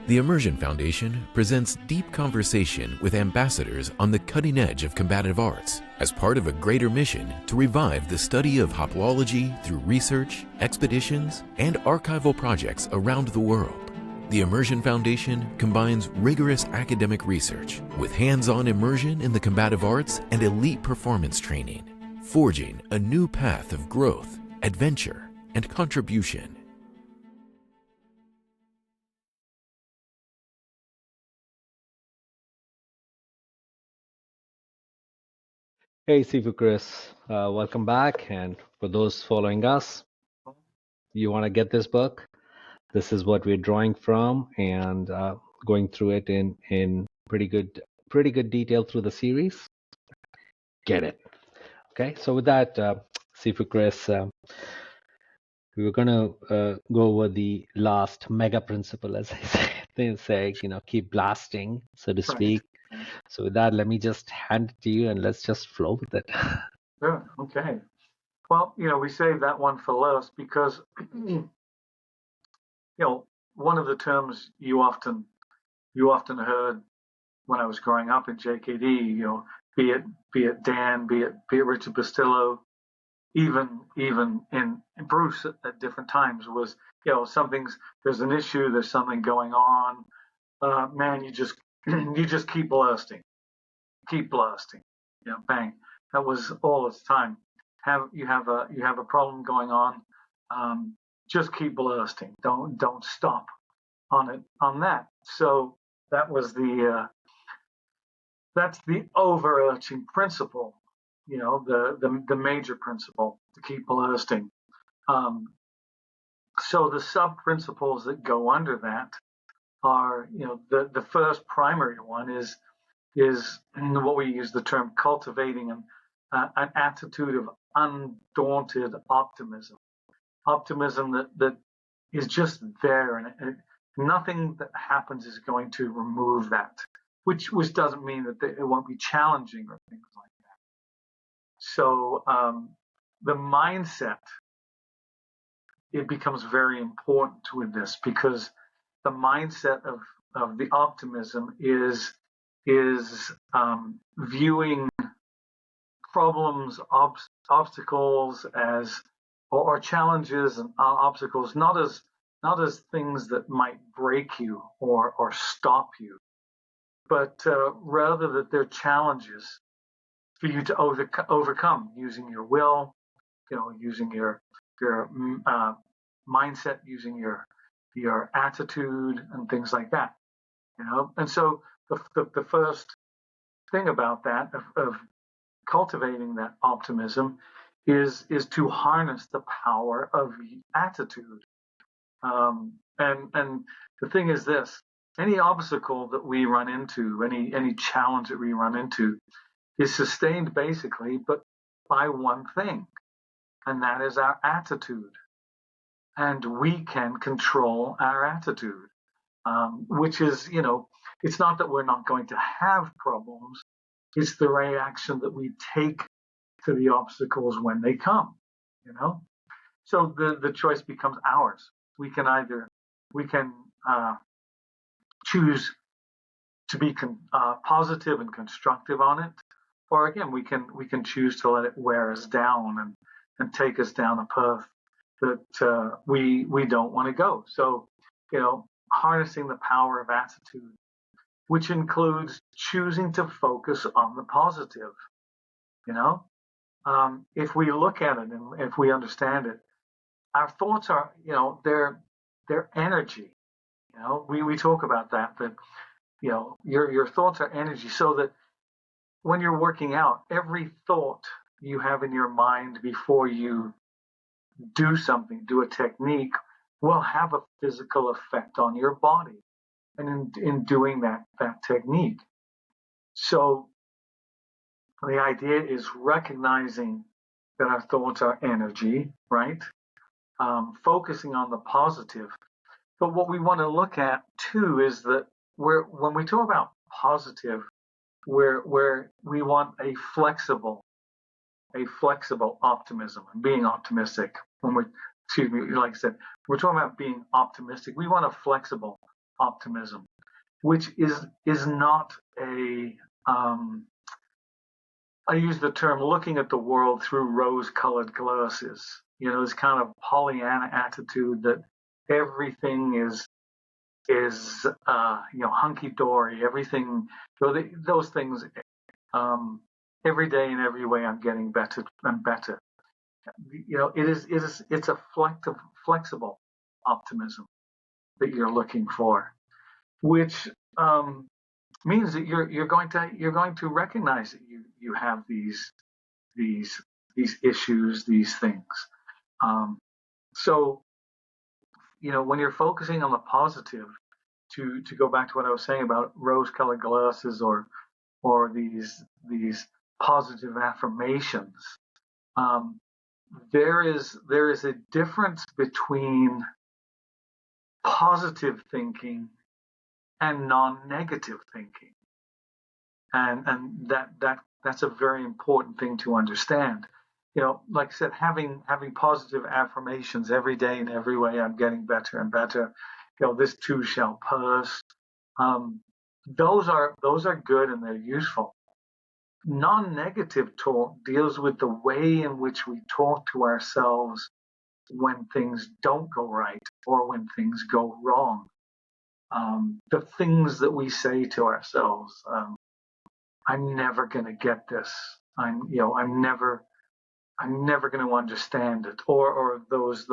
The Immersion Foundation presents deep conversation with ambassadors on the cutting edge of combative arts as part of a greater mission to revive the study of hopology through research, expeditions, and archival projects around the world. The Immersion Foundation combines rigorous academic research with hands-on immersion in the combative arts and elite performance training, forging a new path of growth, adventure, and contribution. Hey, Sifu Chris, welcome back. And for those following us, you want to get this book? This is what we're drawing from and going through it in pretty good detail through the series. Get it? Okay. So with that, Sifu Chris, we were going to go over the last mega principle, as I say. They say, keep blasting, so to speak. Right. So with that, let me just hand it to you and let's just flow with it. Sure. Okay. Well, we saved that one for last because, one of the terms you often heard when I was growing up in JKD, be it Dan, be it Richard Bustillo, even in Bruce at different times was, there's an issue, there's something going on, man, you just keep blasting, bang. That was all its time. You have a problem going on, just keep blasting. Don't stop on that. So that was that's the overarching principle, the major principle, to keep blasting. So the sub principles that go under that are, the first primary one is what we use the term cultivating an attitude of undaunted optimism. Optimism that is just there, and nothing that happens is going to remove that. Which doesn't mean that it won't be challenging or things like that. So the mindset, it becomes very important with this, because the mindset of the optimism is viewing problems, obstacles or challenges and obstacles not as things that might break you or stop you, but rather that they're challenges for you to overcome using your will, using your mindset, using your attitude and things like that, And so the first thing about that of cultivating that optimism is to harness the power of attitude. And the thing is this: any obstacle that we run into, any challenge that we run into, is sustained basically but by one thing, and that is our attitude. And we can control our attitude, which is, it's not that we're not going to have problems, it's the reaction that we take to the obstacles when they come, So the choice becomes ours. We can choose to be positive and constructive on it, or again, we can choose to let it wear us down and take us down a path that we don't want to go. So, harnessing the power of attitude, which includes choosing to focus on the positive. If we look at it and if we understand it, our thoughts are, they're energy. We talk about that your thoughts are energy, so that when you're working out, every thought you have in your mind before you do something, do a technique, will have a physical effect on your body, and in doing that technique. So the idea is recognizing that our thoughts are energy, right? Focusing on the positive. But what we want to look at too is that when we talk about positive, where we want a flexible optimism and being optimistic. Like I said, we're talking about being optimistic. We want a flexible optimism, which is not a I use the term looking at the world through rose-colored glasses. This kind of Pollyanna attitude that everything is hunky-dory. Everything, those things. Every day in every way, I'm getting better and better. It's a flexible optimism that you're looking for, which means that you're going to recognize that you have these issues, these things. So when you're focusing on the positive, to go back to what I was saying about rose-colored glasses or these positive affirmations, there is a difference between positive thinking and non-negative thinking, and that's a very important thing to understand. Like I said, having positive affirmations every day in every way, I'm getting better and better. This too shall pass. Those are good and they're useful. Non-negative talk deals with the way in which we talk to ourselves when things don't go right or when things go wrong. The things that we say to ourselves, I'm never going to get this. I'm never going to understand it. Or those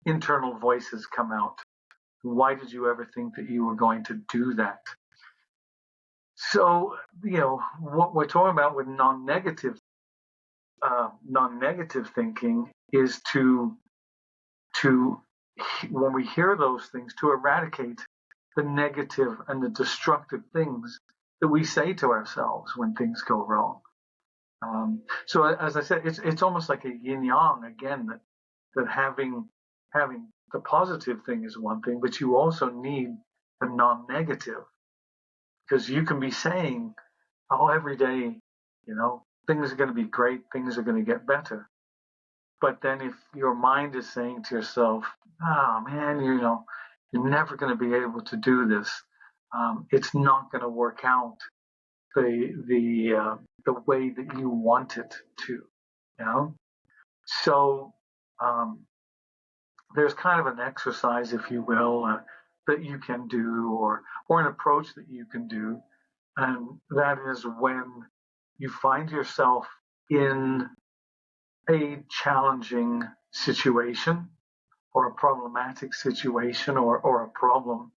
internal voices come out. Why did you ever think that you were going to do that? So, what we're talking about with non-negative thinking is to when we hear those things, to eradicate the negative and the destructive things that we say to ourselves when things go wrong. So, as I said, it's almost like a yin yang again. That having the positive thing is one thing, but you also need the non-negative, because you can be saying, "Oh, every day, things are going to be great, things are going to get better." But then if your mind is saying to yourself, "Oh man, you're never going to be able to do this. It's not going to work out the way that you want it to," So there's kind of an exercise, if you will, that you can do, or an approach that you can do, and that is when you find yourself in a challenging situation or a problematic situation or a problem.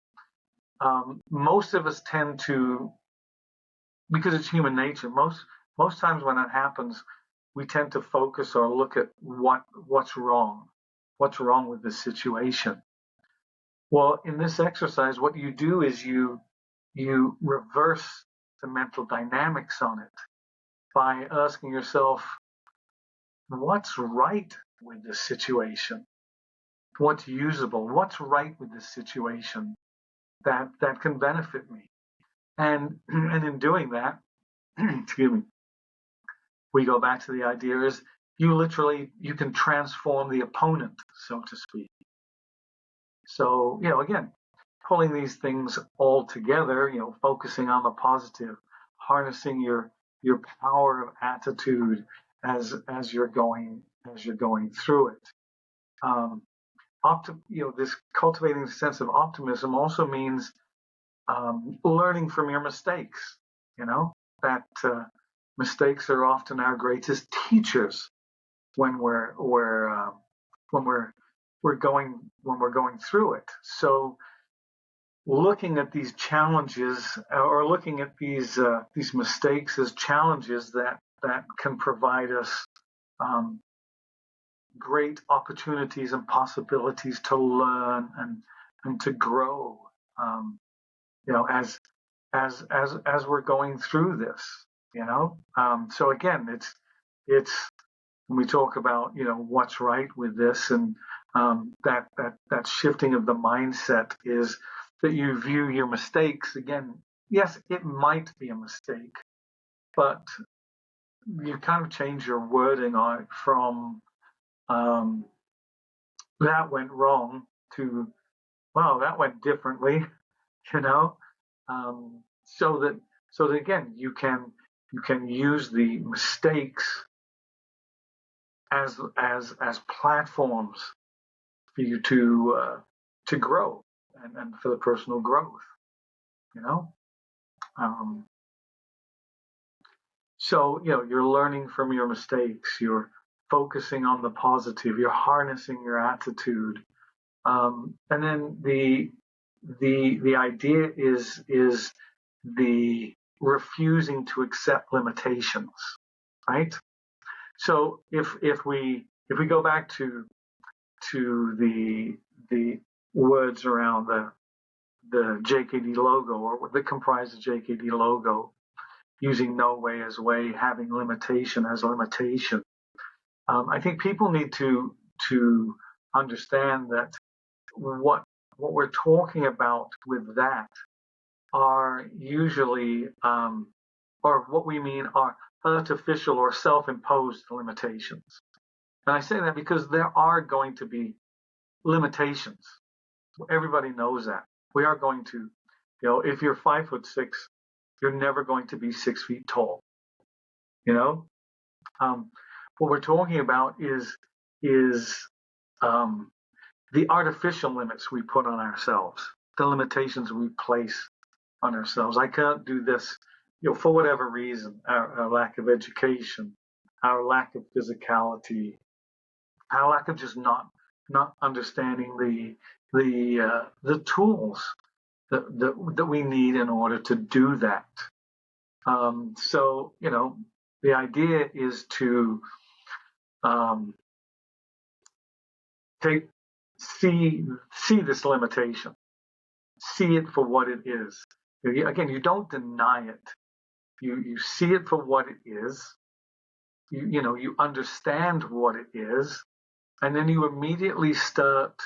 Most of us tend to, because it's human nature, most times when that happens, we tend to focus or look at what's wrong with the situation. Well, in this exercise, what you do is you reverse the mental dynamics on it by asking yourself, what's right with this situation? What's usable? What's right with this situation that can benefit me? And in doing that, excuse me, we go back to the idea is you can transform the opponent, so to speak. So, again, pulling these things all together, focusing on the positive, harnessing your power of attitude as you're going through it. This cultivating a sense of optimism also means learning from your mistakes. That mistakes are often our greatest teachers when we're going through it. So, looking at these challenges or looking at these mistakes as challenges that can provide us great opportunities and possibilities to learn and to grow, as we're going through this, So again, it's when we talk about what's right with this, and that shifting of the mindset is that you view your mistakes again. Yes, it might be a mistake, but you kind of change your wording on it from that went wrong to wow, that went differently, you know, so that again you can use the mistakes as platforms for you to grow and for the personal growth, you know. Um, so you're learning from your mistakes, you're focusing on the positive, you're harnessing your attitude, and then the idea is the refusing to accept limitations, right? So if we go back to the words around the JKD logo, or that comprise the JKD logo, using no way as way, having limitation as limitation. I think people need to understand that what we're talking about with that are usually, or what we mean are artificial or self-imposed limitations. And I say that because there are going to be limitations. Everybody knows that. We are going to, if you're 5'6", you're never going to be 6 feet tall. You know, what we're talking about is the artificial limits we put on ourselves, the limitations we place on ourselves. I can't do this, for whatever reason, our lack of education, our lack of physicality, our lack of just not understanding the tools that we need in order to do that. So the idea is to see this limitation, see it for what it is. Again, you don't deny it. You see it for what it is. You understand what it is, and then you immediately start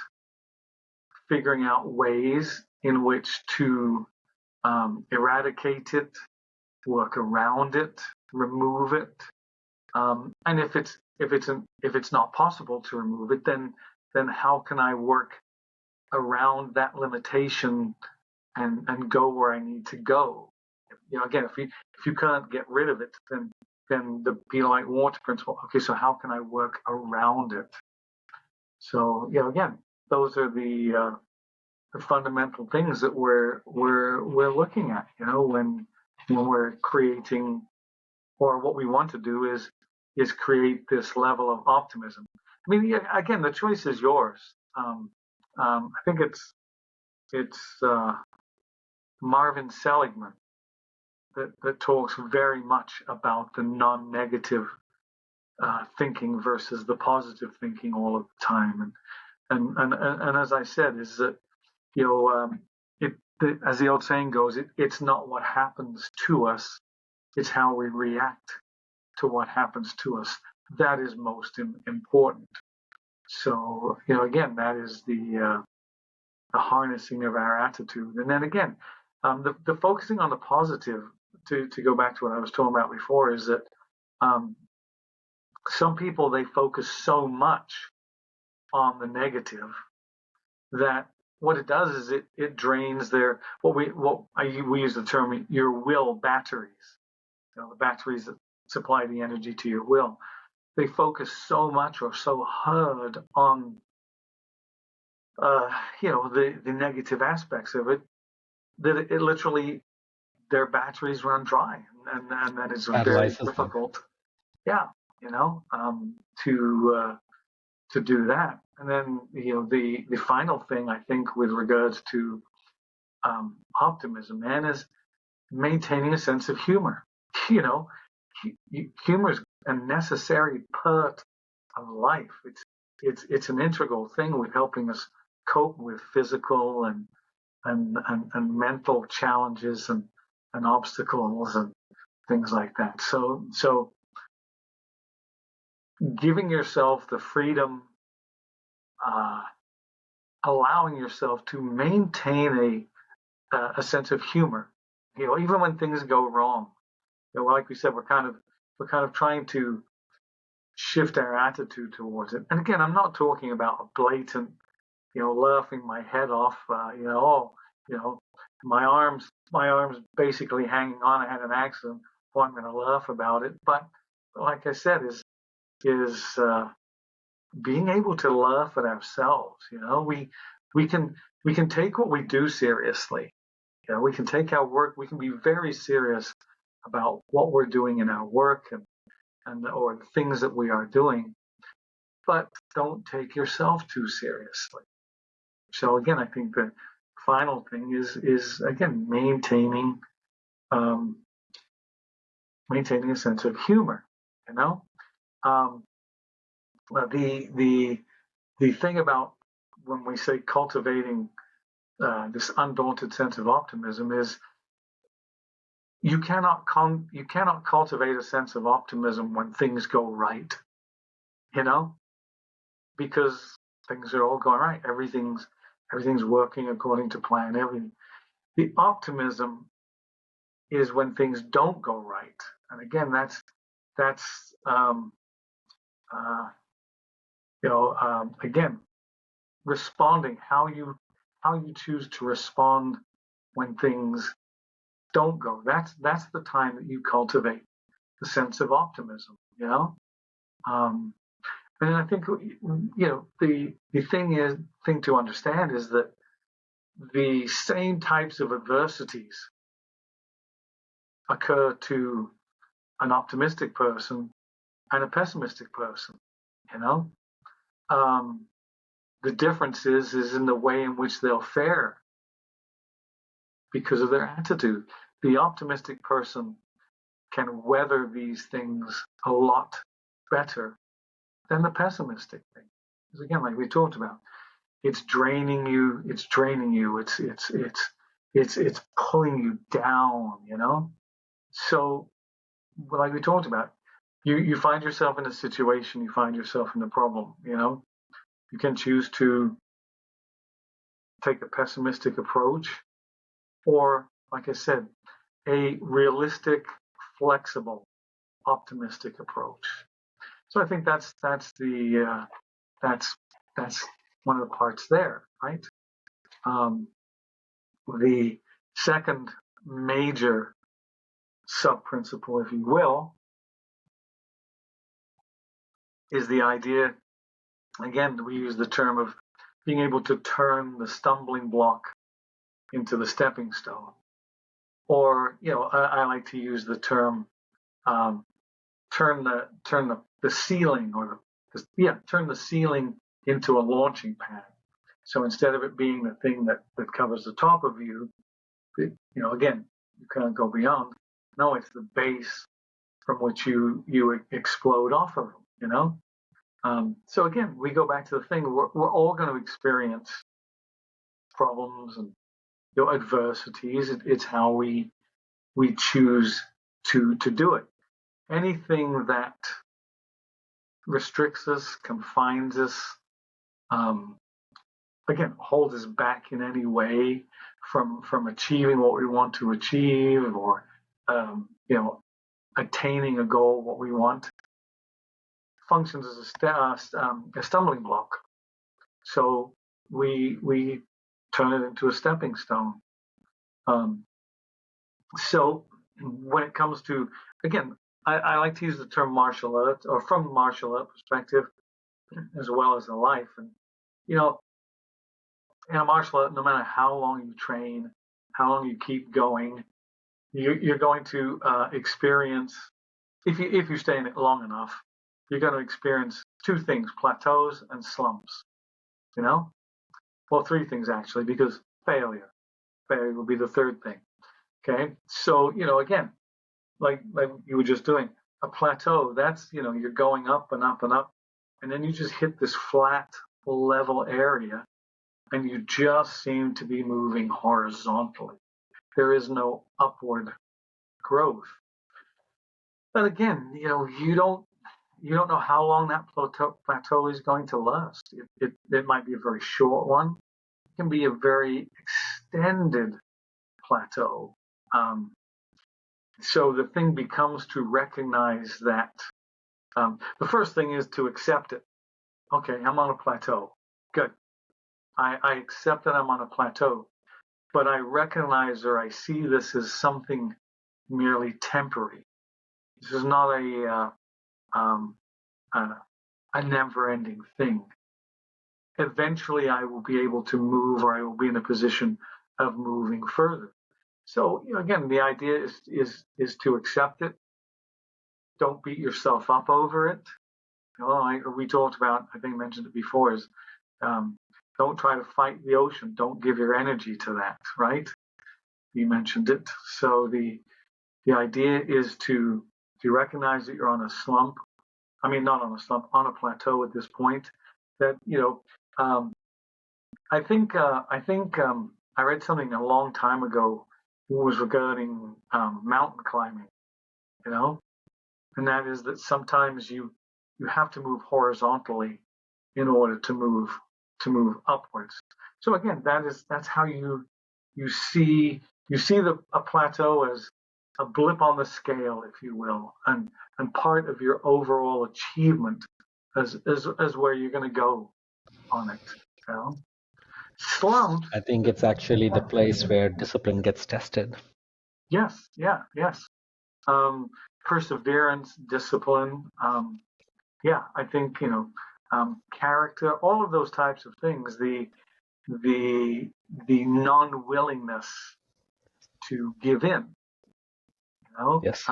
figuring out ways in which to eradicate it, work around it, remove it. And if it's not possible to remove it, then how can I work around that limitation and go where I need to go? Again, if you can't get rid of it, then the be like water principle. Okay, so how can I work around it? So again, those are the fundamental things that we're looking at. When we're creating, or what we want to do is create this level of optimism. I mean, again, the choice is yours. I think it's Marvin Seligman that talks very much about the non-negative thinking versus the positive thinking all of the time. And as I said, is that as the old saying goes, it's not what happens to us, it's how we react to what happens to us. That is most important. So again, that is the harnessing of our attitude. And then again, the focusing on the positive, to go back to what I was talking about before, is that some people, they focus so much on the negative that what it does is it drains their, we use the term, your will batteries. The batteries that supply the energy to your will. They focus so much or so hard on the negative aspects of it that it literally, their batteries run dry, and that is very difficult. Yeah, to do that. And then the final thing, I think, with regards to optimism, man, is maintaining a sense of humor. Humor is a necessary part of life. It's an integral thing with helping us cope with physical and mental challenges and obstacles and things like that. So giving yourself the freedom, allowing yourself to maintain a sense of humor, even when things go wrong. Like we said, we're kind of trying to shift our attitude towards it. And again, I'm not talking about a blatant, laughing my head off, oh, my arms basically hanging on. I had an accident. Well, I'm going to laugh about it. But like I said, is being able to laugh at ourselves. We can take what we do seriously. We can take our work. We can be very serious about what we're doing in our work and or the things that we are doing, but don't take yourself too seriously. So again, I think the final thing is again maintaining a sense of humor. The thing about when we say cultivating this undaunted sense of optimism is you cannot cultivate a sense of optimism when things go right, because things are all going right. Everything's working according to plan. The optimism is when things don't go right, and again, that's again, responding, how you choose to respond when things don't go. That's the time that you cultivate the sense of optimism. And I think the thing to understand is that the same types of adversities occur to an optimistic person and a pessimistic person. The difference is in the way in which they'll fare because of their attitude. The optimistic person can weather these things a lot better than the pessimistic thing. Because again, like we talked about, it's draining you. It's pulling you down. So, like we talked about, you find yourself in a situation, you find yourself in a problem. You can choose to take a pessimistic approach, or, like I said, a realistic, flexible, optimistic approach. So I think that's one of the parts there, right? The second major sub-principle, if you will, is the idea, again, we use the term of being able to turn the stumbling block into the stepping stone. Or, I like to use the term turn the ceiling turn the ceiling into a launching pad. So instead of it being the thing that covers the top of you, again, you can't go beyond. No, it's the base from which you explode off of, So again, we go back to the thing, we're all going to experience problems and adversities. It's how we choose to do it. Anything that restricts us, confines us, again, holds us back in any way from achieving what we want to achieve, or attaining a goal, what we want, functions as a stumbling block. So we turn it into a stepping stone. So when it comes to, again, I like to use the term martial art, or from the martial art perspective, as well as the life. And, in a martial art, no matter how long you train, how long you keep going, you're going to experience, if you stay in it long enough, you're going to experience two things: plateaus and slumps. Well, three things actually, because failure will be the third thing. Okay, so again, like you were just doing, a plateau, that's you're going up and up and up, and then you just hit this flat level area, and you just seem to be moving horizontally. There is no upward growth. But again, you don't know how long that plateau is going to last. It might be a very short one. It can be a very extended plateau. So the thing becomes to recognize that the first thing is to accept it. Okay, I'm on a plateau. Good. I accept that I'm on a plateau, but I recognize or I see this as something merely temporary. This is not a never-ending thing. Eventually, I will be able to move, or I will be in a position of moving further. So, again, the idea is to accept it. Don't beat yourself up over it. We talked about, I think I mentioned it before, is don't try to fight the ocean. Don't give your energy to that, right? You mentioned it. So the idea is to recognize that you're on a slump. I mean, not on a slump, on a plateau at this point. That I think I read something a long time ago was regarding mountain climbing. And that is that sometimes you have to move horizontally in order to move upwards. So again, that's how you see a plateau as a blip on the scale, if you will, and part of your overall achievement as where you're going to go on it. Slumps. I think it's actually the place where discipline gets tested. Yes, yes. Perseverance, discipline. I think character, all of those types of things. The non-willingness to give in. Yes.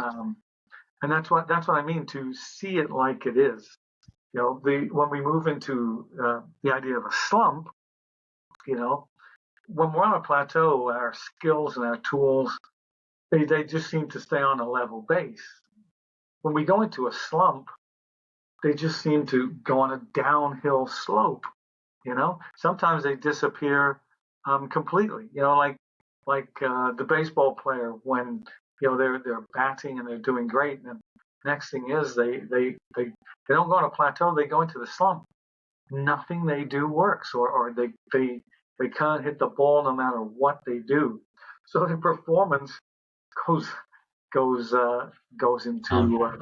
And that's what I mean, to see it like it is. When we move into the idea of a slump, when we're on a plateau, our skills and our tools, they just seem to stay on a level base. When we go into a slump, they just seem to go on a downhill slope. Sometimes they disappear completely. Like the baseball player when they're batting and they're doing great, and next thing is they don't go on a plateau. They go into the slump. Nothing they do works, or they can't hit the ball no matter what they do. So the performance goes into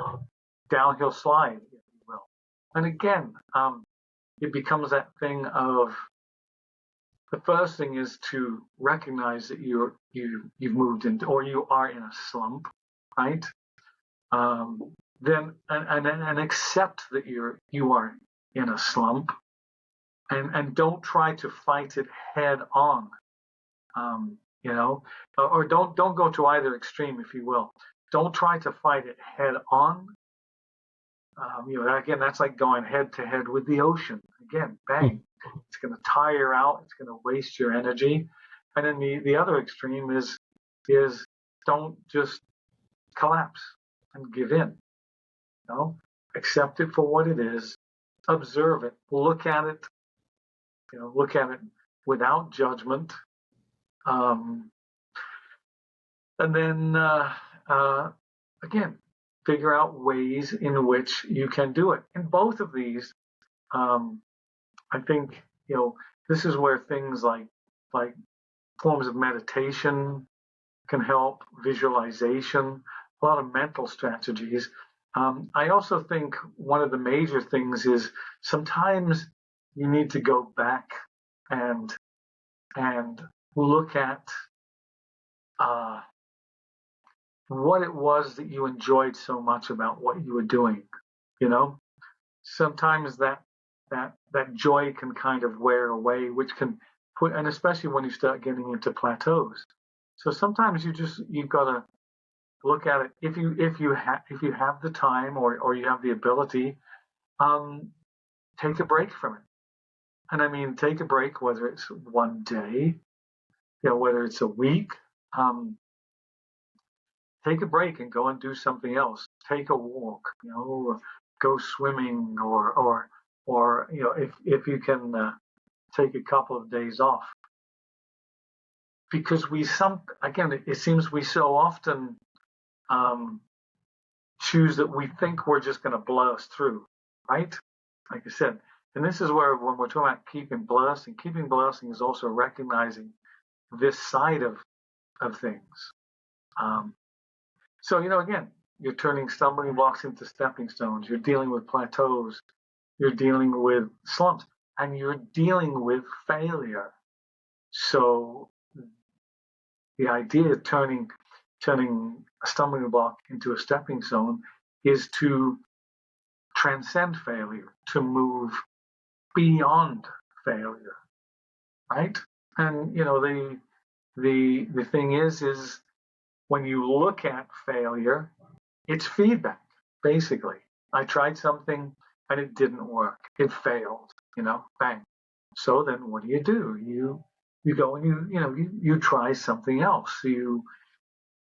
downhill slide, if you will. And again, it becomes that thing of, the first thing is to recognize that you've moved into, or you are in a slump, right? Then and accept that you are in a slump, and don't try to fight it head on. Or don't go to either extreme, if you will. Don't try to fight it head on. Again, that's like going head to head with the ocean. Again, bang. It's going to tire out. It's going to waste your energy. And then the other extreme is don't just collapse and give in. Accept it for what it is. Observe it. Look at it. Look at it without judgment. And then again, figure out ways in which you can do it. In both of these, I think this is where things like forms of meditation can help, visualization, a lot of mental strategies. I also think one of the major things is sometimes you need to go back and look at what it was that you enjoyed so much about what you were doing. Sometimes that joy can kind of wear away, which can put, and especially when you start getting into plateaus. So sometimes you've got to look at it. If you have the time or you have the ability, take a break from it. And I mean, take a break, whether it's one day, whether it's a week. Take a break and go and do something else. Take a walk, go swimming, or if you can take a couple of days off. Because it seems we so often choose that we think we're just going to blast through, right? Like I said, and this is where when we're talking about keeping blasting is also recognizing this side of things. So, again, you're turning stumbling blocks into stepping stones. You're dealing with plateaus. You're dealing with slumps. and you're dealing with failure. So the idea of turning a stumbling block into a stepping stone is to transcend failure, to move beyond failure, right? And the thing is when you look at failure, it's feedback, basically. I tried something and it didn't work. It failed, bang. So then what do? You go and you try something else. You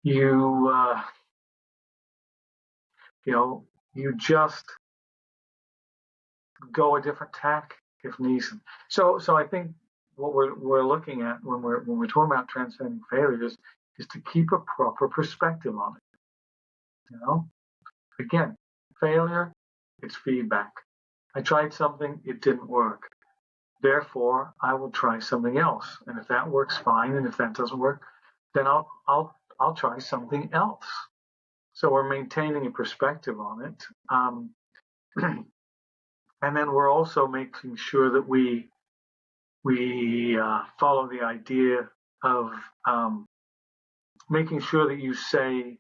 you just go a different tack if needed. So I think what we're looking at when we're talking about transcending failures is to keep a proper perspective on it. Again, failure, it's feedback. I tried something, it didn't work. Therefore, I will try something else. And if that works, fine. And if that doesn't work, then I'll try something else. So we're maintaining a perspective on it. And then we're also making sure that we follow the idea of making sure that you say,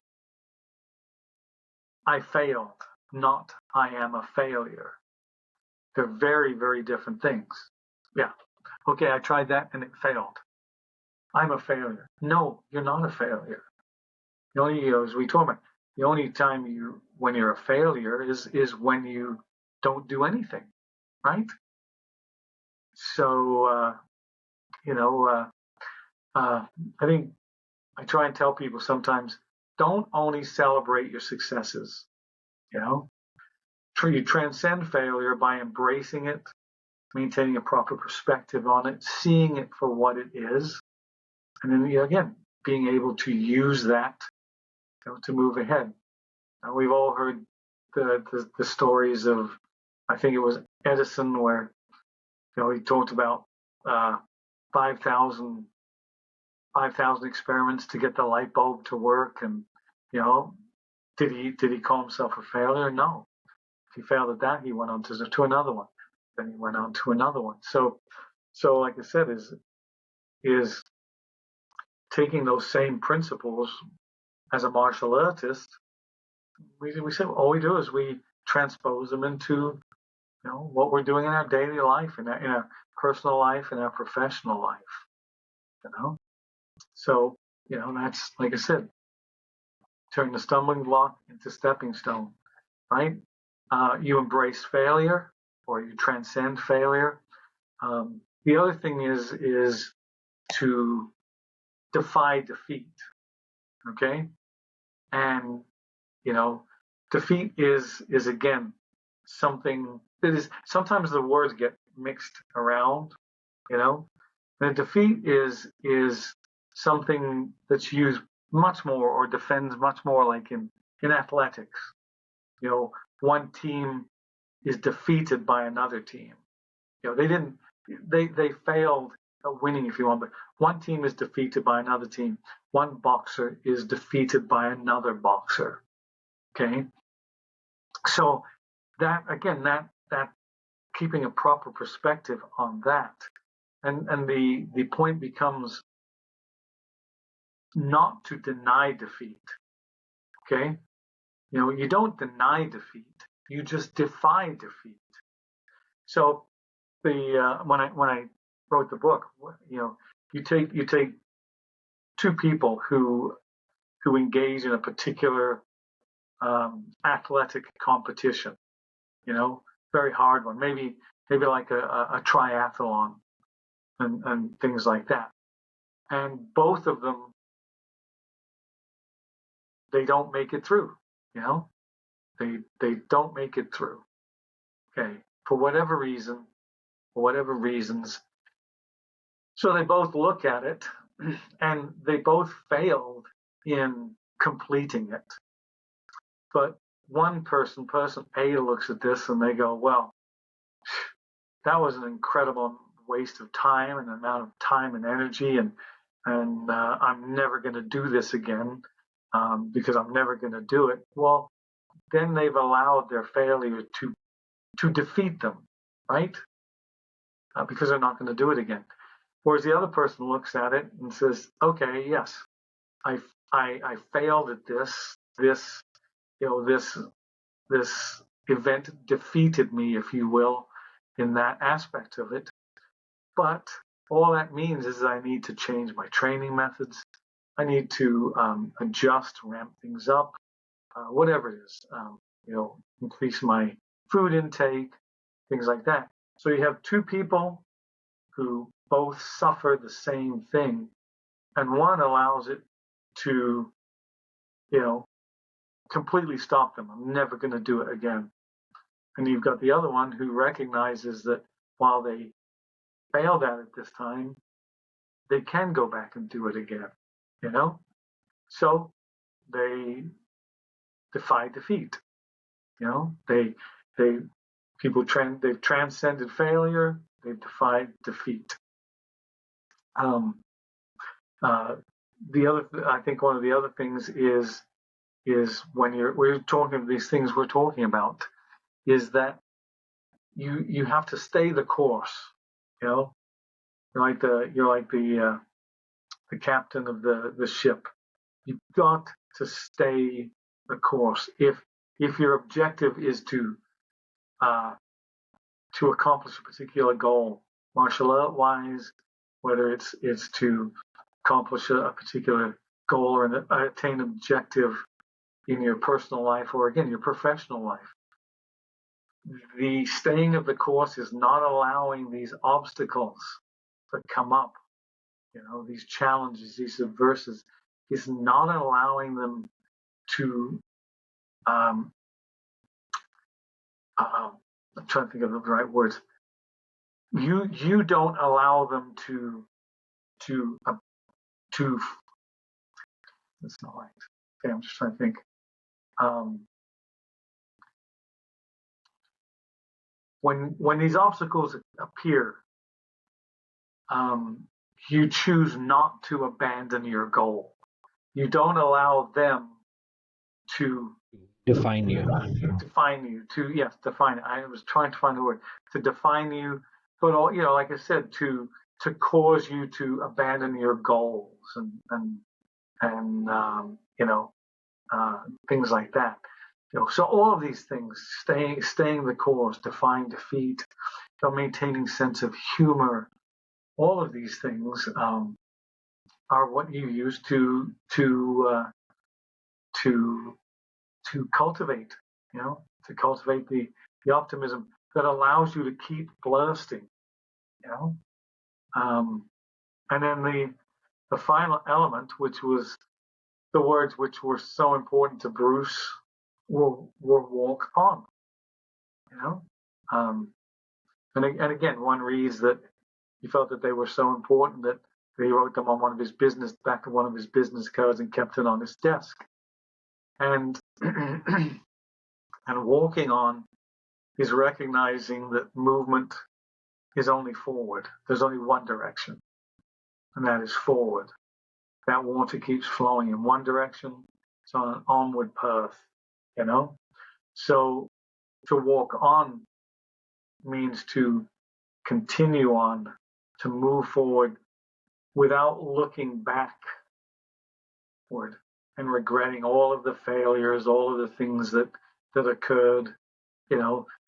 I failed, not I am a failure. They're very, very different things. Yeah. Okay, I tried that and it failed. I'm a failure. No, you're not a failure. The only, as we talk about, the only time when you're a failure is when you don't do anything, right? So, I think I try and tell people sometimes, don't only celebrate your successes, you transcend failure by embracing it, maintaining a proper perspective on it, seeing it for what it is, and then again, being able to use that to move ahead. We've all heard the stories of, I think it was Edison, where he talked about 5,000 experiments to get the light bulb to work, and did he call himself a failure? No. If he failed at that, he went on to another one. Then he went on to another one. So like I said, is taking those same principles as a martial artist. We say all we do is we transpose them into what we're doing in our daily life, in our personal life, in our professional life. So that's, like I said, turn the stumbling block into stepping stone, right? You embrace failure, or you transcend failure. The other thing is to defy defeat. Okay, and defeat is again something that is, sometimes the words get mixed around. And defeat is something that's used much more, or defends much more, like in athletics. One team is defeated by another team. They failed at winning, if you want, but one team is defeated by another team. One boxer is defeated by another boxer. Okay, so that again, that keeping a proper perspective on that, and the point becomes not to deny defeat. Okay, you don't deny defeat, you just defy defeat. So when I wrote the book, you take two people who engage in a particular athletic competition, very hard one, maybe like a triathlon and things like that, and both of them, they don't make it through. They don't make it through. Okay, for whatever reasons. So they both look at it, and they both failed in completing it. But one person A, looks at this and they go, well, that was an incredible waste of time, and amount of time and energy, and I'm never going to do this again because I'm never going to do it. Well, then they've allowed their failure to defeat them, right? because they're not going to do it again. Whereas the other person looks at it and says, okay, yes, I failed at this. This event defeated me, if you will, in that aspect of it. But all that means is I need to change my training methods. I need to adjust, ramp things up, whatever it is, increase my food intake, things like that. So you have two people who both suffer the same thing, and one allows it to, completely stop them. I'm never going to do it again. And you've got the other one who recognizes that while they failed at it this time, they can go back and do it again, So they defy defeat. They've transcended failure. They've defied defeat. I think one of the other things is when we're talking about these things we're talking about, is that you have to stay the course. You're like the captain of the ship. You've got to stay the course. If your objective is to accomplish a particular goal, martial art wise, whether it's to accomplish a particular goal or attain an objective in your personal life or again your professional life, the staying of the course is not allowing these obstacles that come up, these challenges, these adversities, is not allowing them to I'm trying to think of the right words. You don't allow them to that's not right. Okay, I'm just trying to think. When these obstacles appear, you choose not to abandon your goal. You don't allow them to define you. Define it. I was trying to find the word to define you, but like I said, to cause you to abandon your goals and things like that. So all of these things, staying the course, defying defeat, maintaining sense of humor, all of these things are what you use to cultivate, to cultivate the optimism that allows you to keep bursting, and then the final element, which was the words which were so important to Bruce, were walk on, and again, one reads that he felt that they were so important that he wrote them on one of his business cards and kept it on his desk. And and walking on is recognizing that movement is only forward. There's only one direction, and that is forward. That water keeps flowing in one direction. It's on an onward path, So to walk on means to continue on, to move forward without looking backward and regretting all of the failures, all of the things that occurred,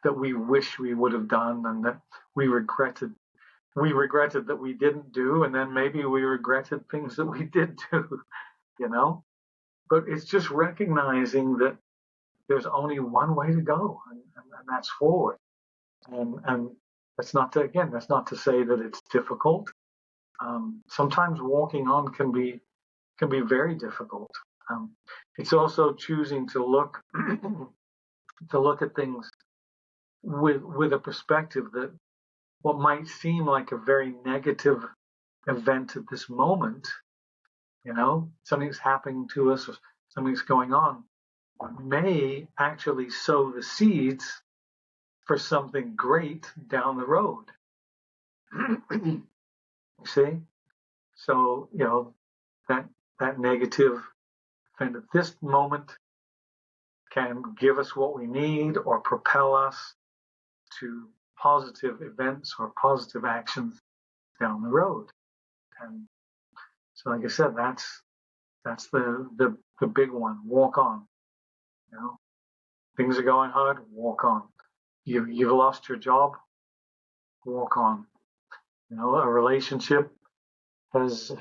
that we wish we would have done and that we regretted that we didn't do, and then maybe we regretted things that we did do, But it's just recognizing that there's only one way to go, and that's forward. And that's not to say that it's difficult. Sometimes walking on can be very difficult. It's also choosing to look at things with a perspective that what might seem like a very negative event at this moment, something's happening to us or something's going on, may actually sow the seeds for something great down the road. You see? So, that negative event at this moment can give us what we need or propel us to positive events or positive actions down the road. And so, like I said, that's the big one. Walk on. You know, things are going hard. Walk on. You've lost your job. Walk on. You know, a relationship has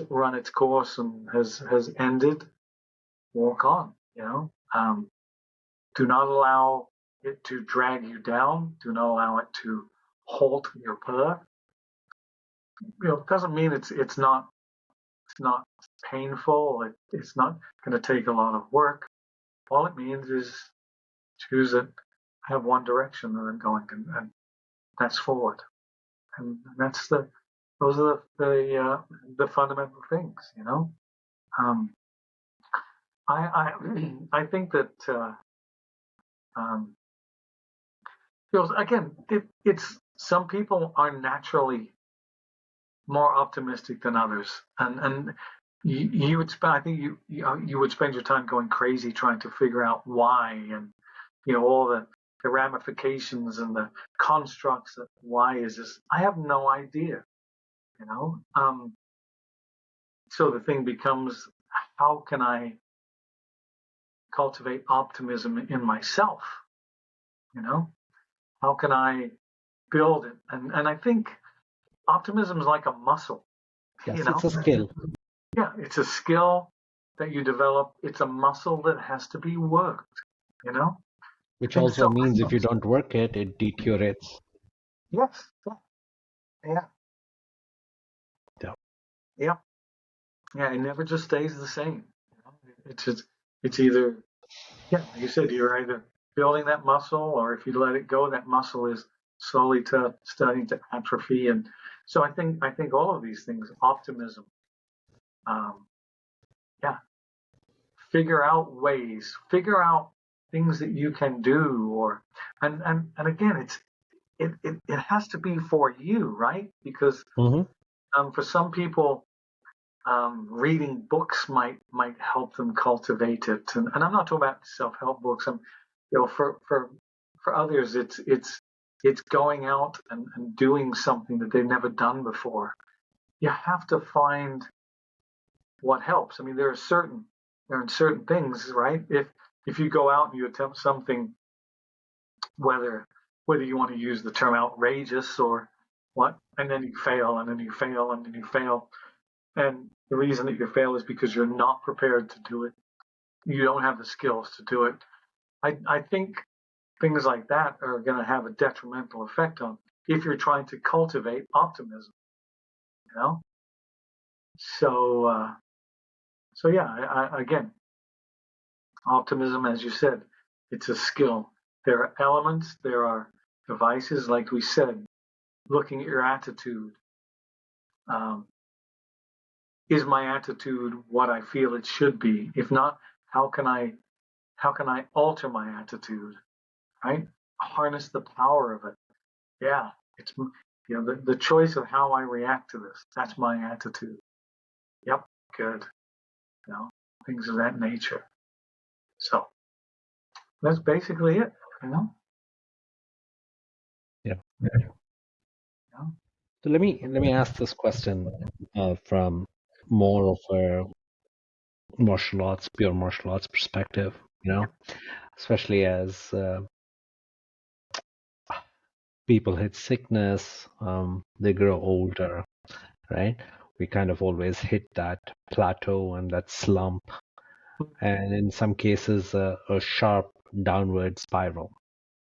run its course and has ended. Walk on. You know, do not allow it to drag you down. Do not allow it to halt your path. You know, it doesn't mean it's not painful. It's not going to take a lot of work. All it means is choose it. Have one direction that I'm going, and that's forward. And those are the fundamental things. You know, I think that feels again. It's some people are naturally more optimistic than others, and you would spend. I think you would spend your time going crazy trying to figure out why, and you know all the ramifications and the constructs that why is this. I have no idea. You know, so the thing becomes, how can I cultivate optimism in myself? You know, how can I build it? And I think optimism is like a muscle. Yes, You know, it's a skill, yeah, it's a skill that you develop. It's a muscle that has to be worked. You know, I which think also so. means if you don't work it, it deteriorates. Yes, yeah, Yeah. yeah, yeah. It never just stays the same. You know? It's either, yeah, like you said, you're either building that muscle, or if you let it go, that muscle is slowly starting to atrophy. And so I think all of these things, optimism, um, yeah, figure out things that you can do, or and again, it has to be for you, right? Because Mm-hmm. for some people, reading books might help them cultivate it, and I'm not talking about self-help books. You know, for others, it's going out and doing something that they've never done before. You have to find what helps. I mean, there are certain things, right? If you go out and you attempt something, whether you want to use the term outrageous or what, and then you fail, and then you fail, and then you fail, and the reason that you fail is because you're not prepared to do it. You don't have the skills to do it. I think things like that are going to have a detrimental effect on if you're trying to cultivate optimism. You know, so yeah. Again, optimism, as you said, it's a skill. There are elements, there are devices, like we said, looking at your attitude. Um, is my attitude what I feel it should be? If not, how can I alter my attitude? Right? Harness the power of it. Yeah, it's the choice of how I react to this. That's my attitude. Yep, good. You know, things of that nature. So that's basically it. You know. Yeah. Yeah. So let me ask this question from more of a pure martial arts perspective. You know, especially as people hit sickness, they grow older, right? We kind of always hit that plateau and that slump, and in some cases, a sharp downward spiral.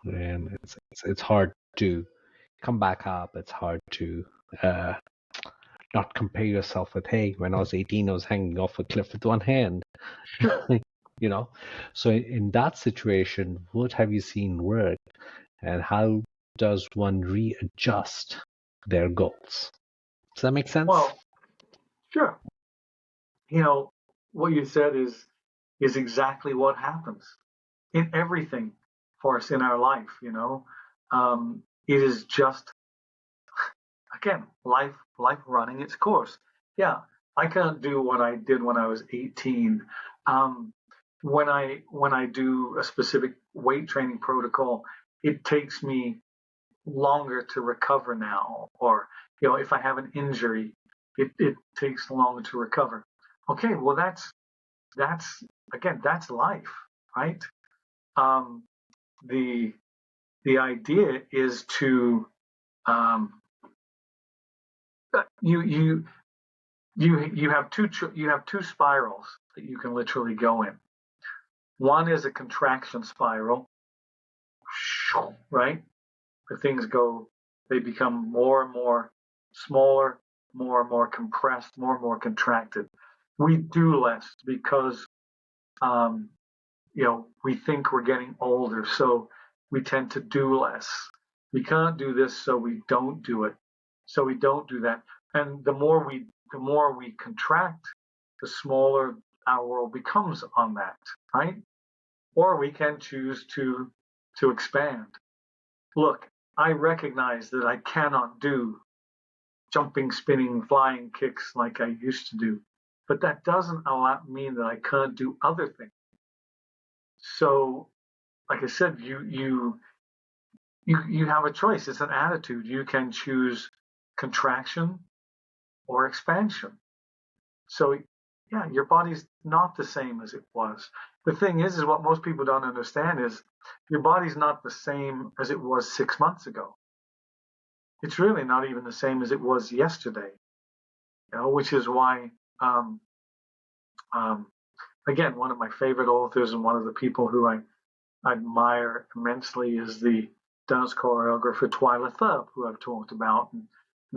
And it's hard to come back up. It's hard to uh, not compare yourself with, hey, when I was 18, I was hanging off a cliff with one hand. You know, so in that situation, what have you seen work, and how does one readjust their goals? Does that make sense? Well, sure. You know, what you said is exactly what happens in everything for us in our life. You know, it is just, again, life running its course. Yeah, I can't do what I did when I was 18. When I do a specific weight training protocol, it takes me longer to recover now, or if I have an injury, it takes longer to recover. Okay, well that's again, that's life, right? The idea is to you have two spirals that you can literally go in. One is a contraction spiral, right? The things they become more and more smaller, more and more compressed, more and more contracted. We do less because we think we're getting older, so we tend to do less. We can't do this, so we don't do it. So we don't do that. And the more we contract, the smaller our world becomes on that, right? Or we can choose to expand. Look, I recognize that I cannot do jumping, spinning, flying kicks like I used to do, but that doesn't mean that I can't do other things. So, like I said, you have a choice. It's an attitude. You can choose contraction or expansion. So, yeah, your body's not the same as it was. The thing is what most people don't understand is your body's not the same as it was 6 months ago. It's really not even the same as it was yesterday. Which is why, again, one of my favorite authors and one of the people who I admire immensely is the dance choreographer Twyla Tharp, who I've talked about, and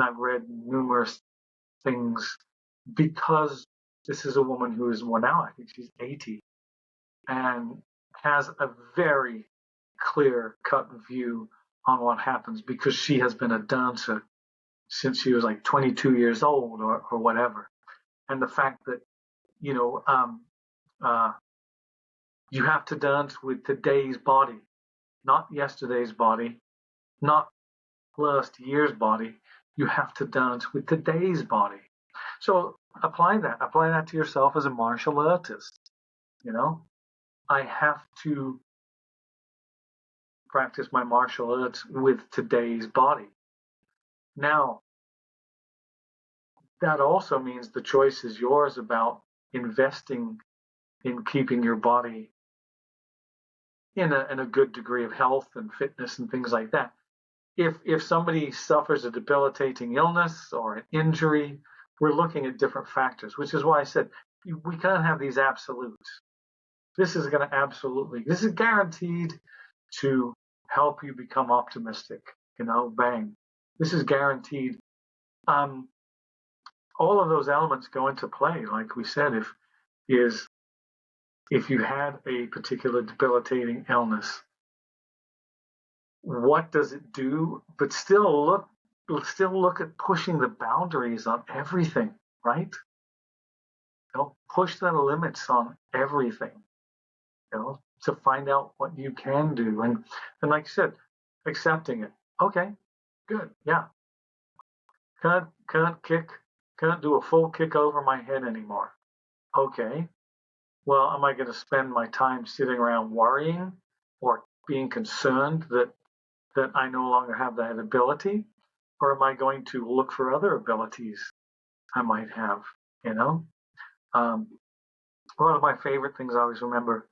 I've read numerous things because this is a woman who is, well, now I think she's 80, and has a very clear-cut view on what happens because she has been a dancer since she was like 22 years old or whatever. And the fact that, you have to dance with today's body, not yesterday's body, not last year's body. You have to dance with today's body. So apply that to yourself as a martial artist. I have to practice my martial arts with today's body. Now, that also means the choice is yours about investing in keeping your body in a good degree of health and fitness and things like that. If somebody suffers a debilitating illness or an injury, we're looking at different factors, which is why I said we can't have these absolutes. This is guaranteed to help you become optimistic. Bang. This is guaranteed. All of those elements go into play, like we said. If you had a particular debilitating illness, what does it do? But still look at pushing the boundaries on everything, right? Push the limits on everything, to find out what you can do. And like I said, accepting it. Okay, good, yeah. Can't do a full kick over my head anymore. Okay. Well, am I going to spend my time sitting around worrying or being concerned that I no longer have that ability? Or am I going to look for other abilities I might have? One of my favorite things I always remember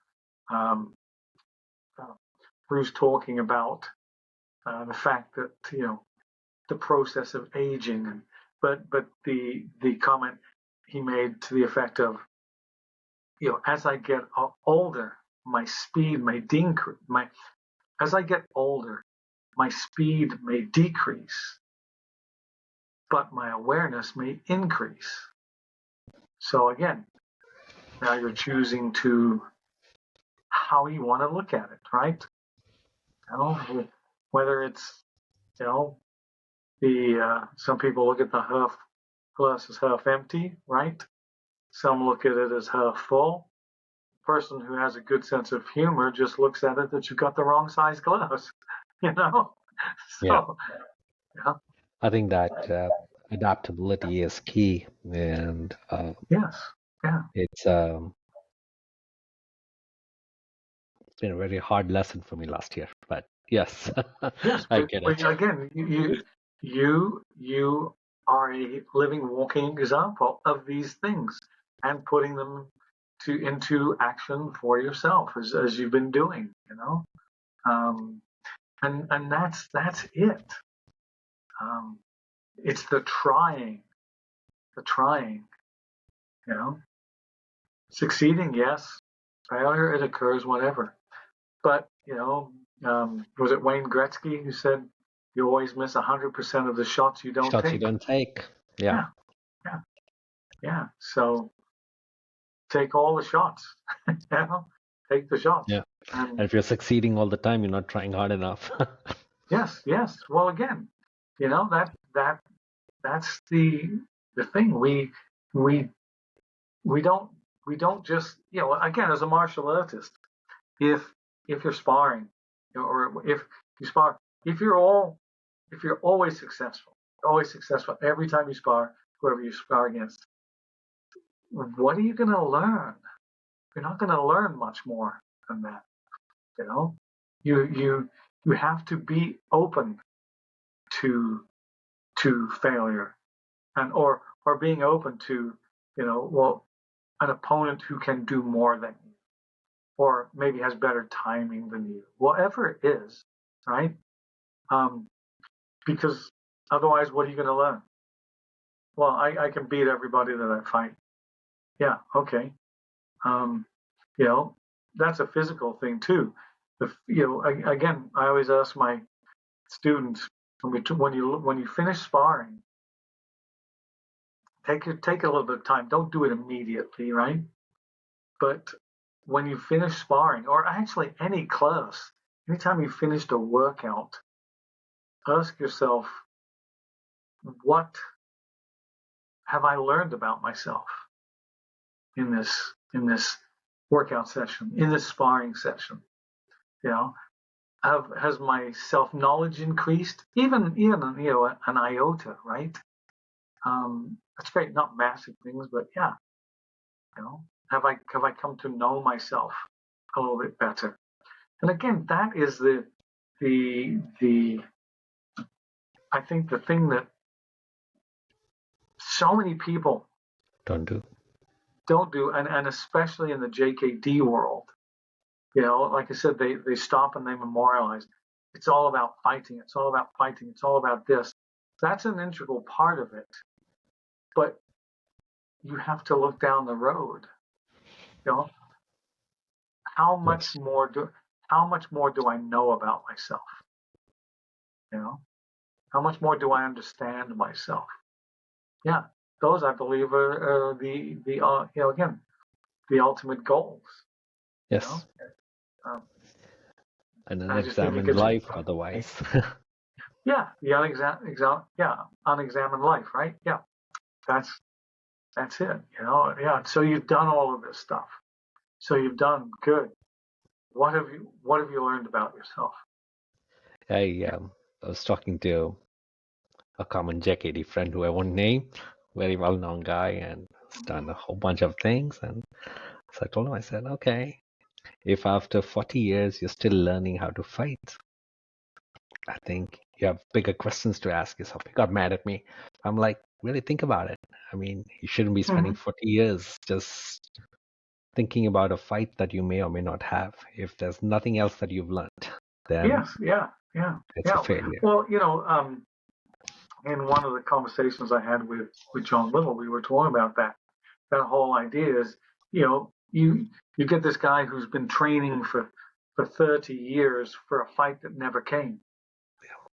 Bruce talking about the fact that the process of aging, but the comment he made to the effect of, as I get older, my speed may decrease. As I get older, my speed may decrease, but my awareness may increase. So again, now you're choosing how you want to look at it, right? Whether it's some people look at the half glass as half empty, right? Some look at it as half full. Person who has a good sense of humor just looks at it that you've got the wrong size glass, So, Yeah. yeah. I think that adaptability is key, and Yes, yeah. it's been a very hard lesson for me last year, but Yes, Yes, I get but it. again, you are a living, walking example of these things and putting them into action for yourself as you've been doing, um, and that's it. Um, it's the trying, you know, succeeding, yes, failure, it occurs, whatever. But was it Wayne Gretzky who said you always miss 100% of the shots you don't Shots you take? don't take. Yeah. Yeah, yeah, yeah. So take all the shots. Take the shots. Yeah. And And if you're succeeding all the time, you're not trying hard enough. yes, yes. Well, again, that's the thing. We we don't we don't just again, as a martial artist, if you're sparring, or if you spar, if you're always successful every time you spar, whoever you spar against, what are you going to learn? You're not going to learn much more than that. You know, you have to be open to failure, and or being open to an opponent who can do more than you, or maybe has better timing than you, whatever it is, right? Um, because otherwise, what are you going to learn? Well, I can beat everybody that I fight. Yeah, okay. Um, you know, that's a physical thing too. Again, I always ask my students, when you finish sparring, take a little bit of time. Don't do it immediately, right? But when you finish sparring, or actually any class, anytime you finished a workout, ask yourself, what have I learned about myself in this workout session, in this sparring session? You know, has my self knowledge increased? Even an iota, right? That's great, not massive things, but yeah, have I come to know myself a little bit better? And again, that is the I think the thing that so many people Don't do. don't do, and especially in the JKD world, like I said, they stop and they memorialize. It's all about fighting. It's all about fighting. It's all about this. That's an integral part of it. But you have to look down the road. You know, how much Yes. more do how much more do I know about myself? You know, how much more do I understand myself? Yeah, those I believe are again, the ultimate goals. You know, Yes. um, And an I just think it examined gets life otherwise. the unexamined life, right? Yeah, that's it. Yeah. So you've done all of this stuff. So you've done good. What have you learned about yourself? I was talking to a common JKD friend who I won't name, very well-known guy, and has done a whole bunch of things. And so I told him, I said, okay, if after 40 years you're still learning how to fight, I think you have bigger questions to ask yourself. He got mad at me. I'm like, really think about it. I mean, you shouldn't be spending Mm-hmm. 40 years just thinking about a fight that you may or may not have. If there's nothing else that you've learned, then Yes, yeah, yeah, it's a yeah. failure. Well, in one of the conversations I had with John Little, we were talking about that whole idea is, you get this guy who's been training for 30 years for a fight that never came.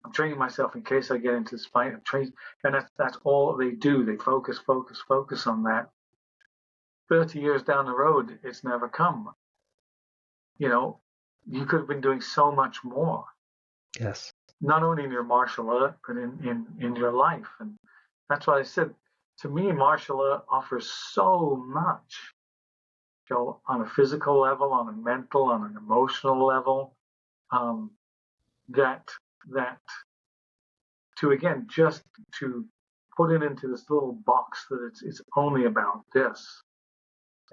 I'm training myself in case I get into this fight. I'm training, and that's all they do. They focus, focus, focus on that. 30 years down the road, it's never come. You know, you could have been doing so much more, Yes. not only in your martial art, but in your life. And that's why I said, to me, martial art offers so much, on a physical level, on a mental, on an emotional level, um, that that just to put it into this little box that it's only about this.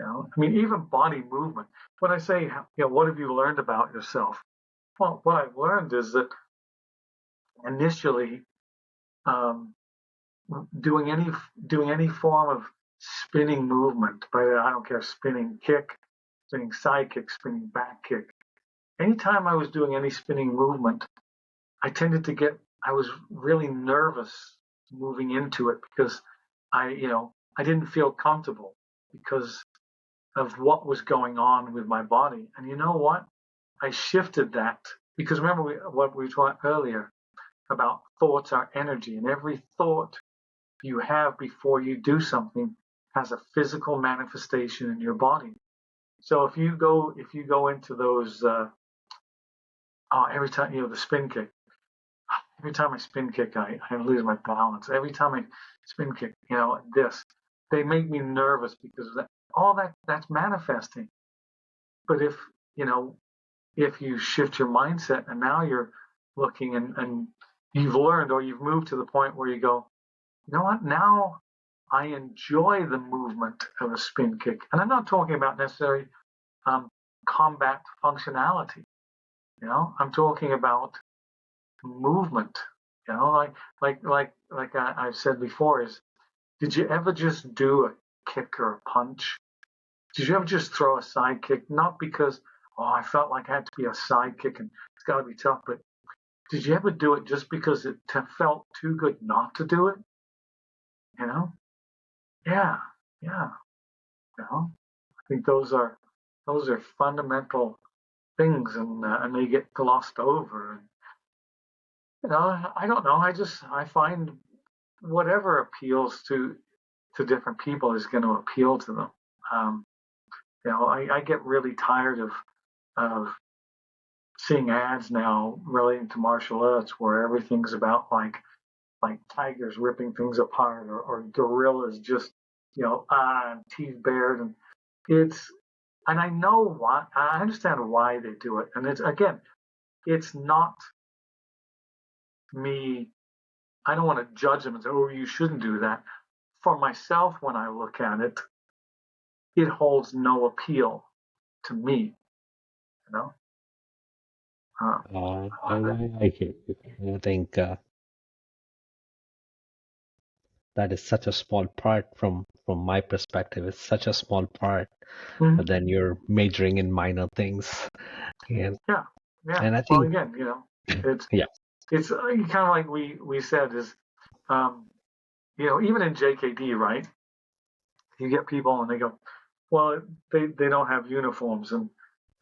I mean, even body movement. When I say, what have you learned about yourself? Well, what I've learned is that initially, um, doing any form of spinning movement, but I don't care, spinning kick, spinning side kick, spinning back kick. Anytime I was doing any spinning movement, I was really nervous moving into it because I didn't feel comfortable because of what was going on with my body. And you know what? I shifted that because remember what we talked earlier about thoughts are energy, and every thought you have before you do something has a physical manifestation in your body. So if you go into those every time the spin kick, every time I spin kick I lose my balance. Every time I spin kick, they make me nervous because that's manifesting. But if you shift your mindset and now you're looking and you've learned or you've moved to the point where you go, you know what, now I enjoy the movement of a spin kick. And I'm not talking about necessarily combat functionality. I'm talking about movement. Like I've said before, is did you ever just do a kick or a punch? Did you ever just throw a side kick? Not because, I felt like I had to be a side kick and it's got to be tough, but did you ever do it just because it felt too good not to do it? Yeah, yeah. I think those are fundamental things, and they get glossed over. I don't know. I find whatever appeals to different people is going to appeal to them. I get really tired of seeing ads now relating to martial arts where everything's about like tigers ripping things apart or gorillas just teeth bared, and I know why. I understand why they do it, and it's not me. I don't want to judge them and say, oh, you shouldn't do that. For myself, when I look at it, it holds no appeal to me. I hear you. I think that is such a small part from my perspective. It's such a small part, but then you're majoring in minor things, and yeah. and I Well, think again, it's yeah, it's kind of like we said is, even in JKD, right? You get people and they go, well, they don't have uniforms, and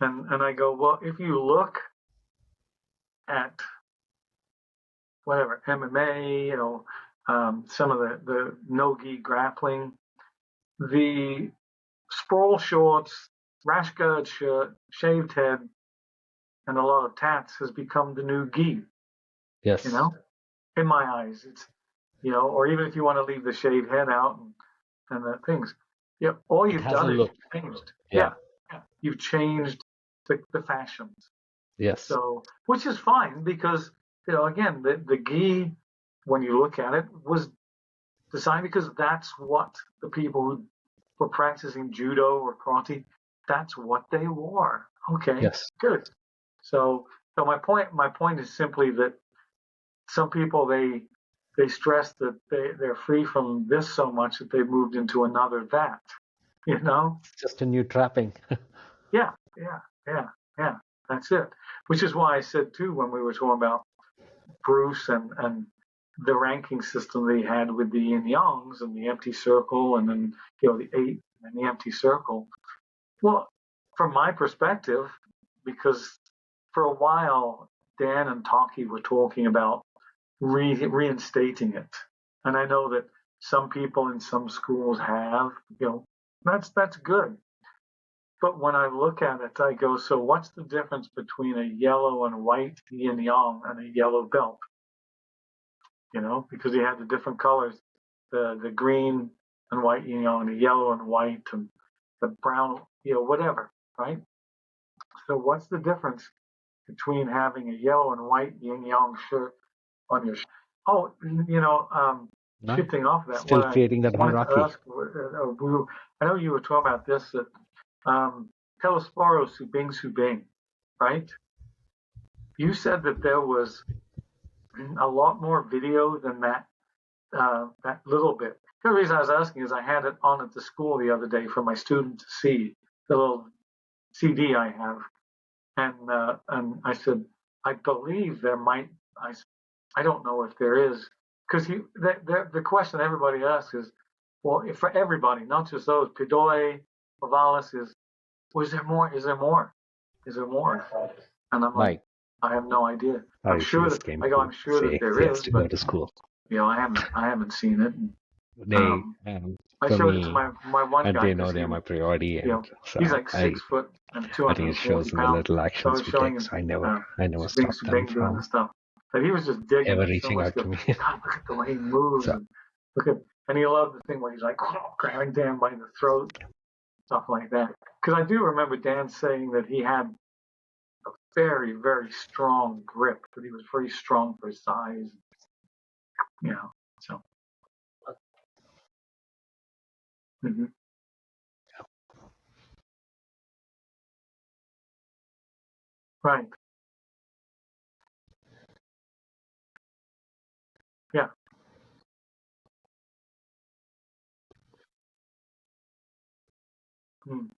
I go, well, if you look at whatever MMA, some of the no-gi grappling, the sprawl shorts, rash guard shirt, shaved head, and a lot of tats has become the new gi. yes, In my eyes, it's or even if you want to leave the shaved head out and the things, all it you've has a done is look. you've changed. Yeah, You've changed the fashions. yes, So, which is fine because again, the gi, when you look at it, was designed because that's what the people who were practicing judo or karate, that's what they wore. Okay, yes. good. So my point is simply that some people they stress that they're free from this so much that they've moved into another that. It's just a new trapping. Yeah, yeah. That's it. Which is why I said too when we were talking about Bruce and the ranking system they had with the yin yangs and the empty circle and then the 8 and the empty circle. Well, from my perspective, because for a while Dan and Taki were talking about reinstating it, and I know that some people in some schools have, that's good. But when I look at it, I go, so what's the difference between a yellow and white yin yang and a yellow belt? Because he had the different colors, the green and white yin yang, and the yellow and white, and the brown, whatever, right? So what's the difference between having a yellow and white yin yang shirt on your shirt? Oh, No? shifting off that, Still creating that I wanted to hierarchy. ask, I know you were talking about this, that Telesporo Subing Subing, right? you said that there was a lot more video than that that little bit. The reason I was asking is I had it on at the school the other day for my student to see, the little CD I have, and I said I believe there might I don't know if there is, because the question everybody asks is, well, if for everybody, not just those, Pidoi, Pavalis, is, was there more? Is there more? Is there more? And I'm like, I have no idea. I'm sure that I'm sure that there is, to but go to school. you know, I haven't seen it. And, They, I for showed me, it to my one and guy. they know they're my priority, You and know, so he's like 6 foot and I think it 240 shows in the pounds. little So I actions was we showing take. him, So I never Bing stop them doing from the stuff. But he was just digging ever it so reaching much. out to me. God, look at the way he moves. So, And look at, and he loved the thing where he's like grabbing Dan by the throat, stuff like that. Because I do remember Dan saying that he had a very, very strong grip, that he was very strong for his size. You know, so. Mm-hmm. Right. Yeah. Mm.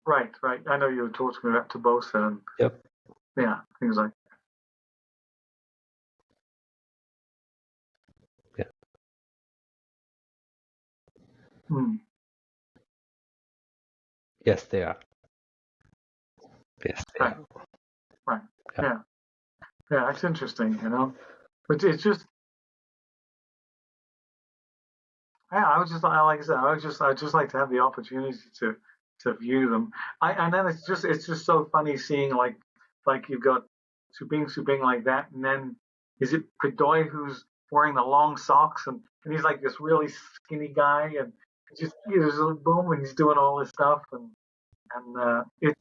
Right. I know you were talking about Tobosa and yep. Yeah, things like Yeah. Mm. Yes, they are. Yes, they Right. are. Right. Yeah. Yeah, it's interesting, you know. But it's just yeah, like I said, I just like to have the opportunity to view them. And then it's just so funny seeing like you've got Subing like that, and then is it Pedoy who's wearing the long socks and he's like this really skinny guy and just there's a boom and he's doing all this stuff and it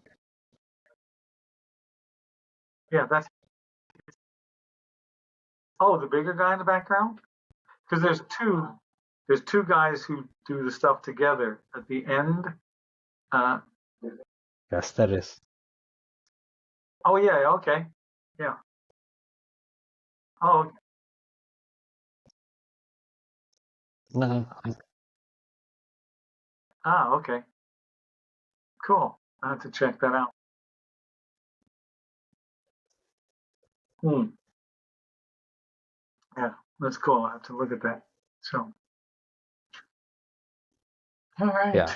yeah that's the bigger guy in the background, because there's two guys who do the stuff together at the end. Yes, that is. Oh yeah, okay, yeah. Oh No, okay, cool. I have to check that out. Hmm. Yeah, that's cool. I have to look at that. So, all right. yeah.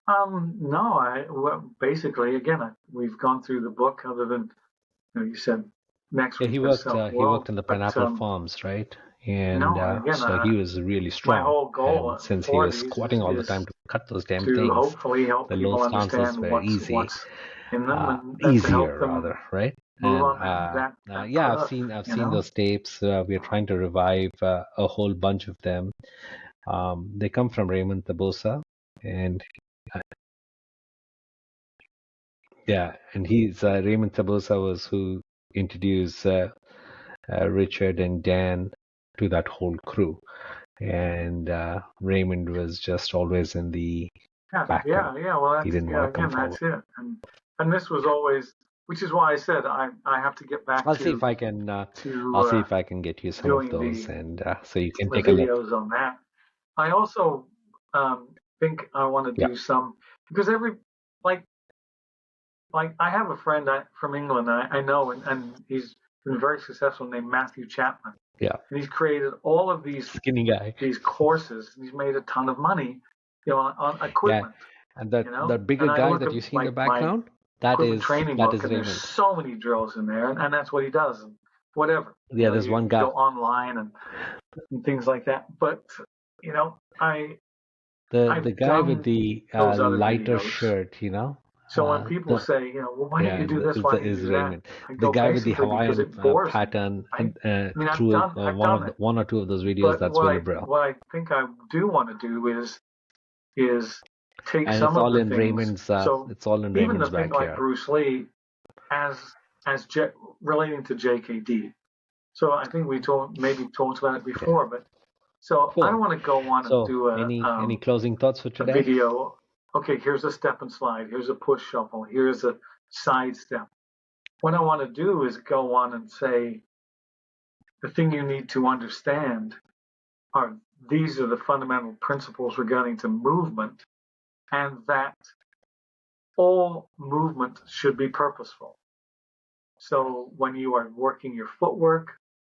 No, basically again we've gone through the book. Other than you said next Yeah, week he is worked self-world, in the but pineapple farms, right? And no, again, so he was really my strong. whole goal And since he for was these squatting all the is time to cut those damn to things, hopefully help the low people stances understand were what's easy, in them and to help easier them rather, right? move And on that yeah, path, I've you seen know? those tapes. We are trying to revive a whole bunch of them. They come from Raymond Tabosa, and yeah, and he's Raymond Tabosa was who introduced Richard and Dan to that whole crew, and Raymond was just always in the background. Well, He that's didn't want to come again, forward. that's it. And this was always, which is why I said I have to get back I'll see if I can get you some of doing those, and so you can the take a look. videos on that. I also think I want to Yeah. do some, because like I have a friend from England I know, and he's been very successful, named Matthew Chapman. Yeah. And he's created all of these Skinny guy. these courses, and he's made a ton of money, on equipment. Yeah. And that bigger and I guy look that at, you see in the my background, that equipment is training book, and Raymond. there's so many drills in there, and that's what he does, and whatever. Yeah, there's one guy. You go online and things like that, but the guy with the lighter videos. shirt, So when people say, well, why don't you do this? Why don't you do Raymond. that? The guy with the Basically because Hawaiian it bores me. pattern I've through done one or two of those videos. But that's Willie Brill. what I think I do want to do is take And some it's all of the in things. Raymond's. It's all in even Raymond's the thing backyard. like Bruce Lee, relating to JKD. So I think we talked about it before, but so cool. I don't want to go on and do any closing thoughts for today? A video okay, here's a step and slide, here's a push shuffle, here's a side step. What I want to do is go on and say, the thing you need to understand are these are the fundamental principles regarding to movement, and that all movement should be purposeful. So when you are working your footwork,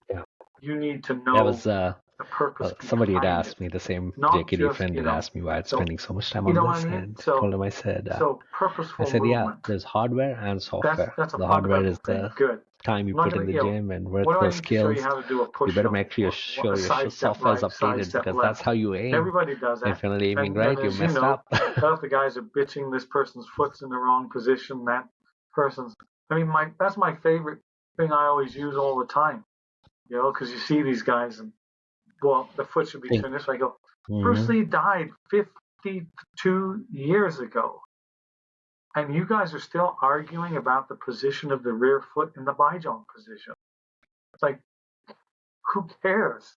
Yeah. you need to That know was the purpose somebody had behind asked it. me, the same Not JKD just, friend had asked me why I'm so spending so much time you on know what this, I mean? and So told him, I said, purposeful yeah, movement. there's hardware and software. That's a The hardware fundamental is thing. the Good. time you I'm not put in gonna, the gym and work what do I those need to show you skills. how to do a push You better shuffle, make sure or a your side step software is right, side updated, step because left. that's how you aim. Everybody does that. If you're not aiming And right, you as messed you know, up. if the guys are bitching this person's foot's in the wrong position, that person's. I mean, that's my favorite thing. I always use all the time. Because you see these guys and, well, the foot should be turned this way. I go, Bruce Lee died 52 years ago, and you guys are still arguing about the position of the rear foot in the Baijong position. It's like, who cares?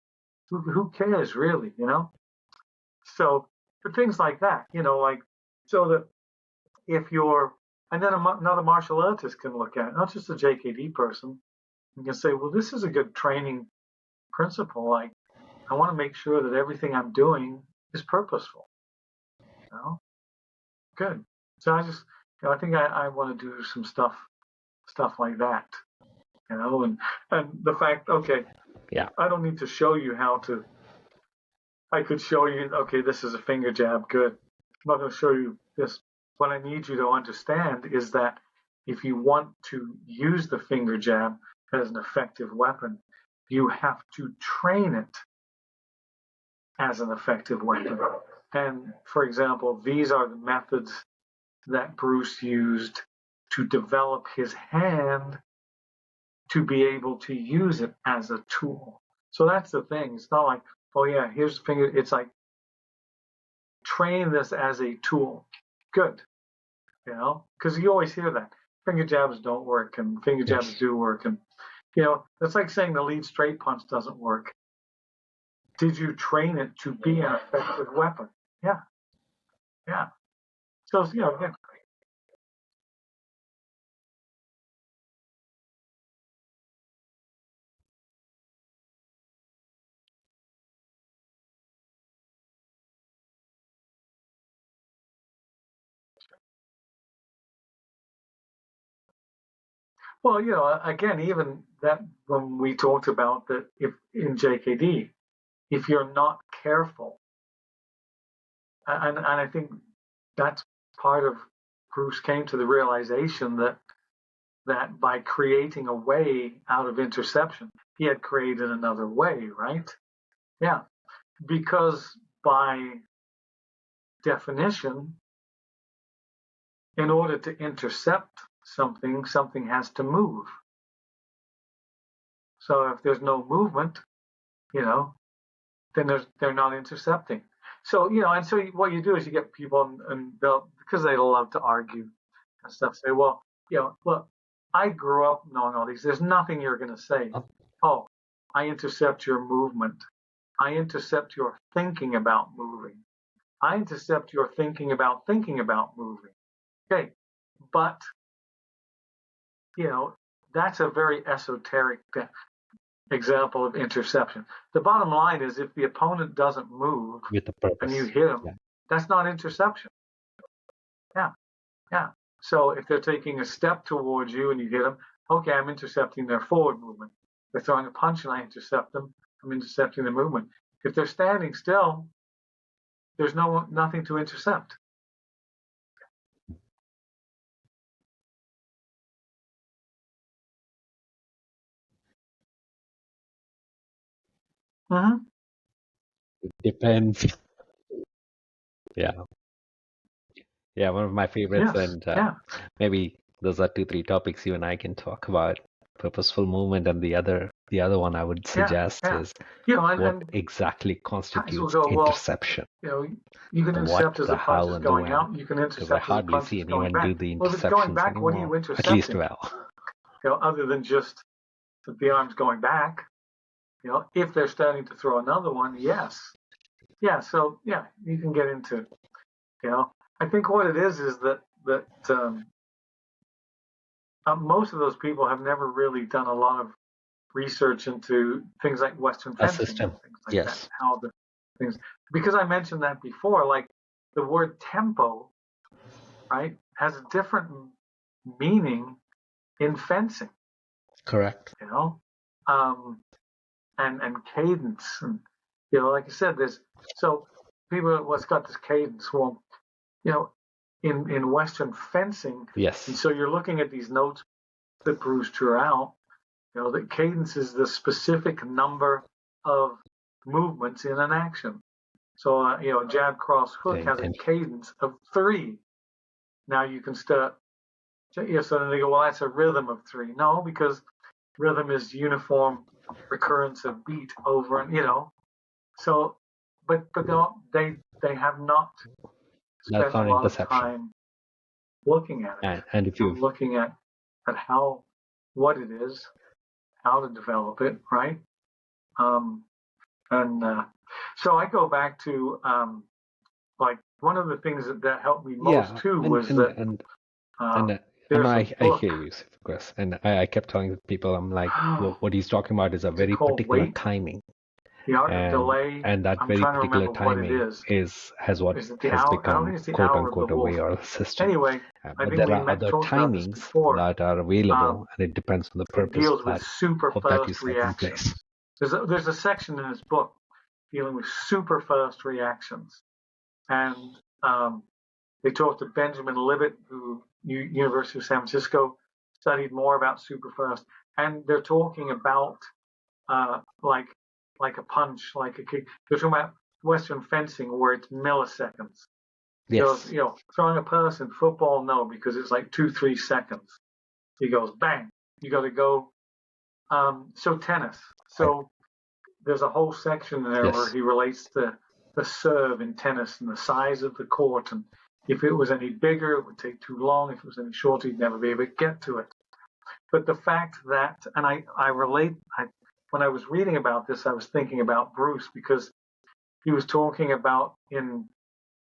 Who cares, really, So, for things like that, so that if you're, and then another martial artist can look at it, not just a JKD person, and can say, well, this is a good training principle. Like, I want to make sure that everything I'm doing is purposeful. Good. So I think I want to do some stuff like that. And the fact, okay, Yeah. I don't need to show you how to. I could show you, okay, this is a finger jab. Good. I'm not going to show you this. What I need you to understand is that if you want to use the finger jab as an effective weapon, you have to train it as an effective weapon. And for example, these are the methods that Bruce used to develop his hand to be able to use it as a tool. So that's the thing. It's not like, oh yeah, here's the finger. It's like, train this as a tool. Good. Because you always hear that. Finger jabs don't work and finger jabs do work. And, that's like saying the lead straight punch doesn't work. Did you train it to be an effective weapon? Yeah. Yeah. So, again. Well, again, even that when we talked about that, if in JKD, if you're not careful, and I think that's part of Bruce came to the realization that by creating a way out of interception, he had created another way, right? Yeah, because by definition, in order to intercept something has to move. So if there's no movement, then they're not intercepting. So, and so what you do is you get people, and they'll, because they love to argue and stuff, say, well, look, I grew up knowing all these. There's nothing you're going to say. Oh, I intercept your movement. I intercept your thinking about moving. I intercept your thinking about moving. Okay, but, that's a very esoteric example of interception. The bottom line is if the opponent doesn't move With the purpose. and you hit them, that's not interception. Yeah. So if they're taking a step towards you and you hit them, okay, I'm intercepting their forward movement. If they're throwing a punch and I intercept them, I'm intercepting the movement. If they're standing still, there's nothing to intercept. Mm-hmm. It depends. Yeah. Yeah, one of my favorites, Yes. and maybe those are 2-3 topics you and I can talk about. Purposeful movement, and the other one I would suggest is what exactly constitutes interception. You can intercept as the punch is going out. You can Because I intercept as the hardly punch see is going anyone back. do the Well, if it's going interceptions back, what are you anymore. intercepting? At least well. Other than just the arm's going back. If they're starting to throw another one, yes. Yeah, so, you can get into, I think what it is that most of those people have never really done a lot of research into things like Western A fencing system. and things like that. Yes. How the things, because I mentioned that before, like the word tempo, right, has a different meaning in fencing, Correct. you know, and cadence, and like I said, there's so people, what's got this cadence? Well, in Western fencing, Yes. and so you're looking at these notes that Bruce drew out. The cadence is the specific number of movements in an action. So, a jab, cross, hook has a cadence of 3. Now you can start. So then they go, well, that's a rhythm of 3. No, because rhythm is uniform recurrence of beat over, and So, but they have not spent That's a not lot of interception. time looking at it. And if you looking at how, what it is, how to develop it, right? So I go back to like one of the things that helped me most too was that there's I a book. hear you, Chris, and I kept telling people, I'm like, what he's talking about is a very particular timing. The Art of Delay. And that I'm very trying to particular remember what it timing is. has Is it the has hour? I don't become think it's the quote hour of the unquote a way wolf. or a system. Anyway, I But think there we are other talked about this timings before. that are available, and it depends on the It purpose deals with that super you first set in place. reactions. There's a section in this book dealing with super first reactions, and they talked to Benjamin Libet, who University of San Francisco studied more about super first, and they're talking about like a punch, like a kick. They're talking about Western fencing where it's milliseconds. Yes. So, throwing a person, football, no, because it's like 2-3 seconds. He goes bang. You got to go. So tennis. So there's a whole section there where he relates the serve in tennis and the size of the court, and if it was any bigger, it would take too long. If it was any shorter, you'd never be able to get to it. But the fact that, and I relate, when I was reading about this, I was thinking about Bruce, because he was talking about it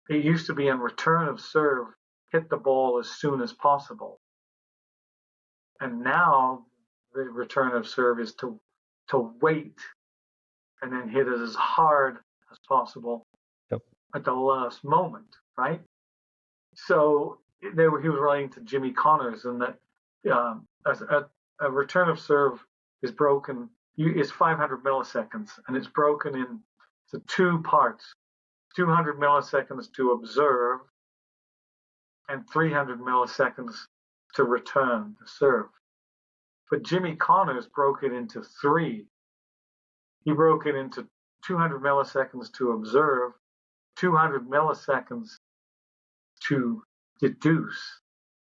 used to be in return of serve, hit the ball as soon as possible. And now the return of serve is to wait and then hit it as hard as possible at the last moment, right? So he was writing to Jimmy Connors, and that a return of serve is broken, is 500 milliseconds, and it's broken into 2 parts: 200 milliseconds to observe and 300 milliseconds to return the serve. But Jimmy Connors broke it into 3. He broke it into 200 milliseconds to observe, 200 milliseconds to deduce,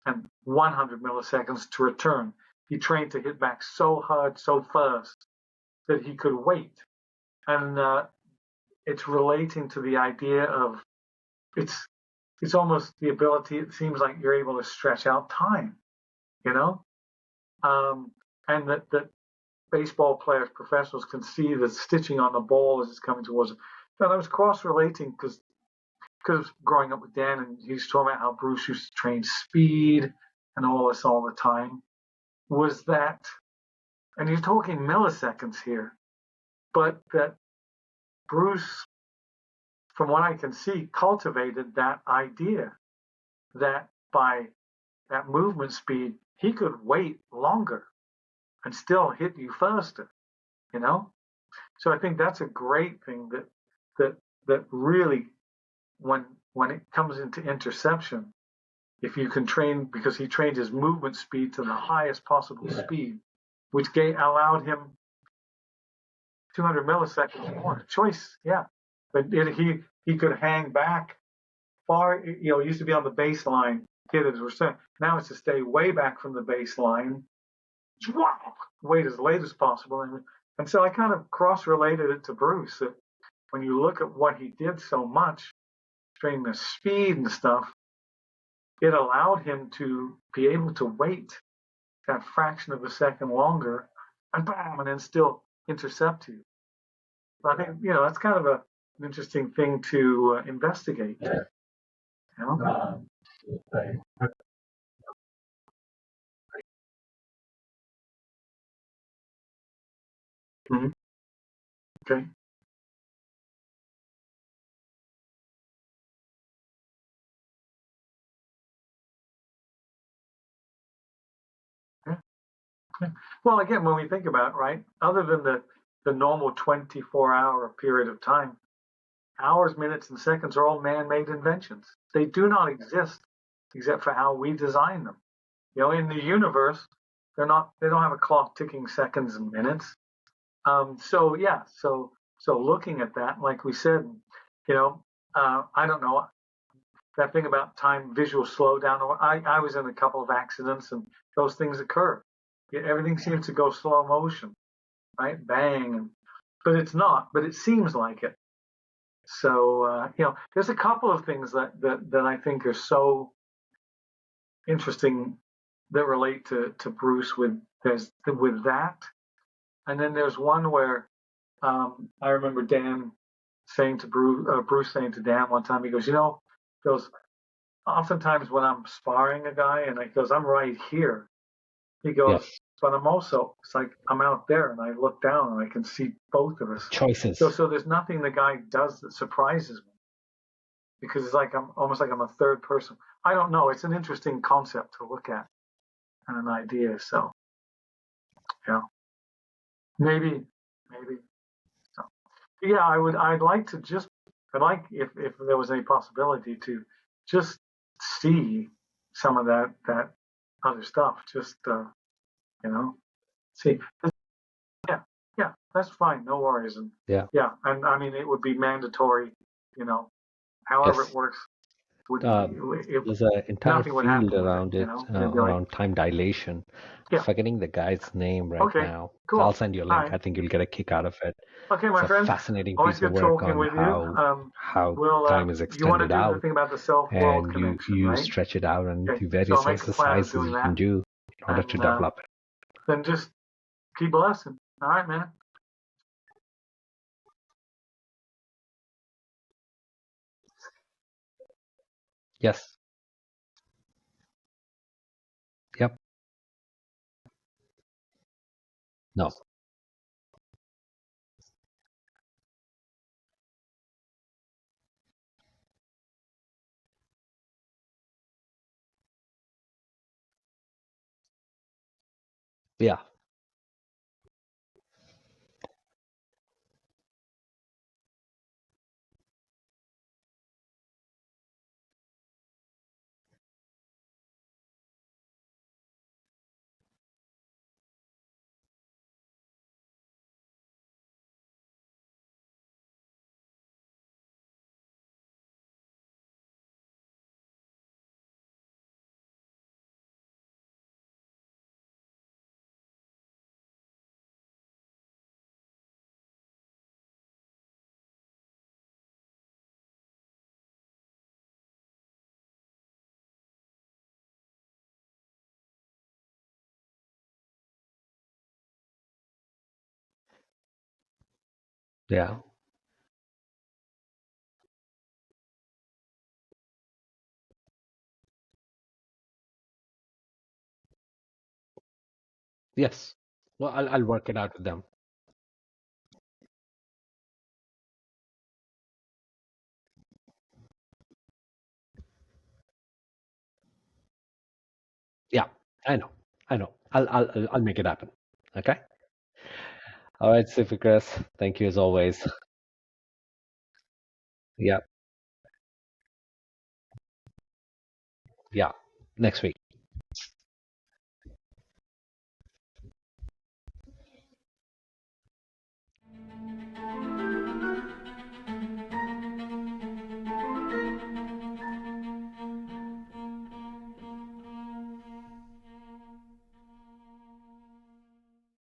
and 100 milliseconds to return. He trained to hit back so hard, so fast, that he could wait. And it's relating to the idea of, it's almost the ability, it seems like you're able to stretch out time, and that baseball players, professionals, can see the stitching on the ball as it's coming towards them. And I was cross-relating because growing up with Dan, and he's talking about how Bruce used to train speed and all this all the time, was that, and you're talking milliseconds here, but that Bruce, from what I can see, cultivated that idea that by that movement speed, he could wait longer and still hit you faster, So I think that's a great thing that really, when it comes into interception, if you can train, because he trained his movement speed to the highest possible speed, which allowed him 200 milliseconds more choice. Yeah, but he could hang back far. It used to be on the baseline, hit it as return. Now it's to stay way back from the baseline, wait as late as possible, and so I kind of cross-related it to Bruce, that when you look at what he did so much, training the speed and stuff, it allowed him to be able to wait that fraction of a second longer, and bam, and then still intercept you. I think that's kind of an interesting thing to investigate. You know? Mhm. Okay. Yeah. Okay. Well, again, when we think about it, right, other than the normal 24-hour period of time, hours, minutes, and seconds are all man-made inventions. They do not exist except for how we design them. You know, in the universe, they're not. They don't have a clock ticking seconds and minutes. So yeah. So looking at that, like we said, you know, I don't know that thing about time, visual slowdown. I was in a couple of accidents, and those things occur. Everything seems to go slow motion, right? Bang, but it's not. But it seems like it. So you know, there's a couple of things that I think are so interesting that relate to Bruce with that, and then there's one where I remember Dan saying to Bruce saying to Dan one time, he goes, you know, he goes, oftentimes when I'm sparring a guy and he goes, I'm right here. He goes, Yes. but I'm also, it's like I'm out there and I look down and I can see both of us. Choices. So there's nothing the guy does that surprises me because it's like I'm almost like I'm a third person. I don't know. It's an interesting concept to look at and an idea. So yeah, maybe. So, yeah, I'd like to just. I'd like if there was any possibility to just see some of that other stuff. Just you know, see. Yeah, yeah, that's fine. No worries. And Yeah. yeah, and I mean it would be mandatory. You know, however Yes. it works. Would There's an entire nothing would happen field with it, around you it, know? It'd be like, around time dilation. yeah, Forgetting the guy's name right okay, now. cool. I'll send you a All link. right. I think you'll get a kick out of it. Okay, my It's a friend. fascinating Always piece of good work talking on with you. how time is You want to extended do the out, thing about the self-world and connection, you right? stretch it out and Okay, the so various I'll make a plan of exercises doing you can that, do in order to and develop it. then just keep blessing. All right, man. Yes. Yep. No. Yeah. Yeah. Yes. Well, I'll work it out with them. Yeah. I know. I know. I'll make it happen. Okay. All right, Sifu Chris. Thank you as always. Yeah. Yeah. Next week.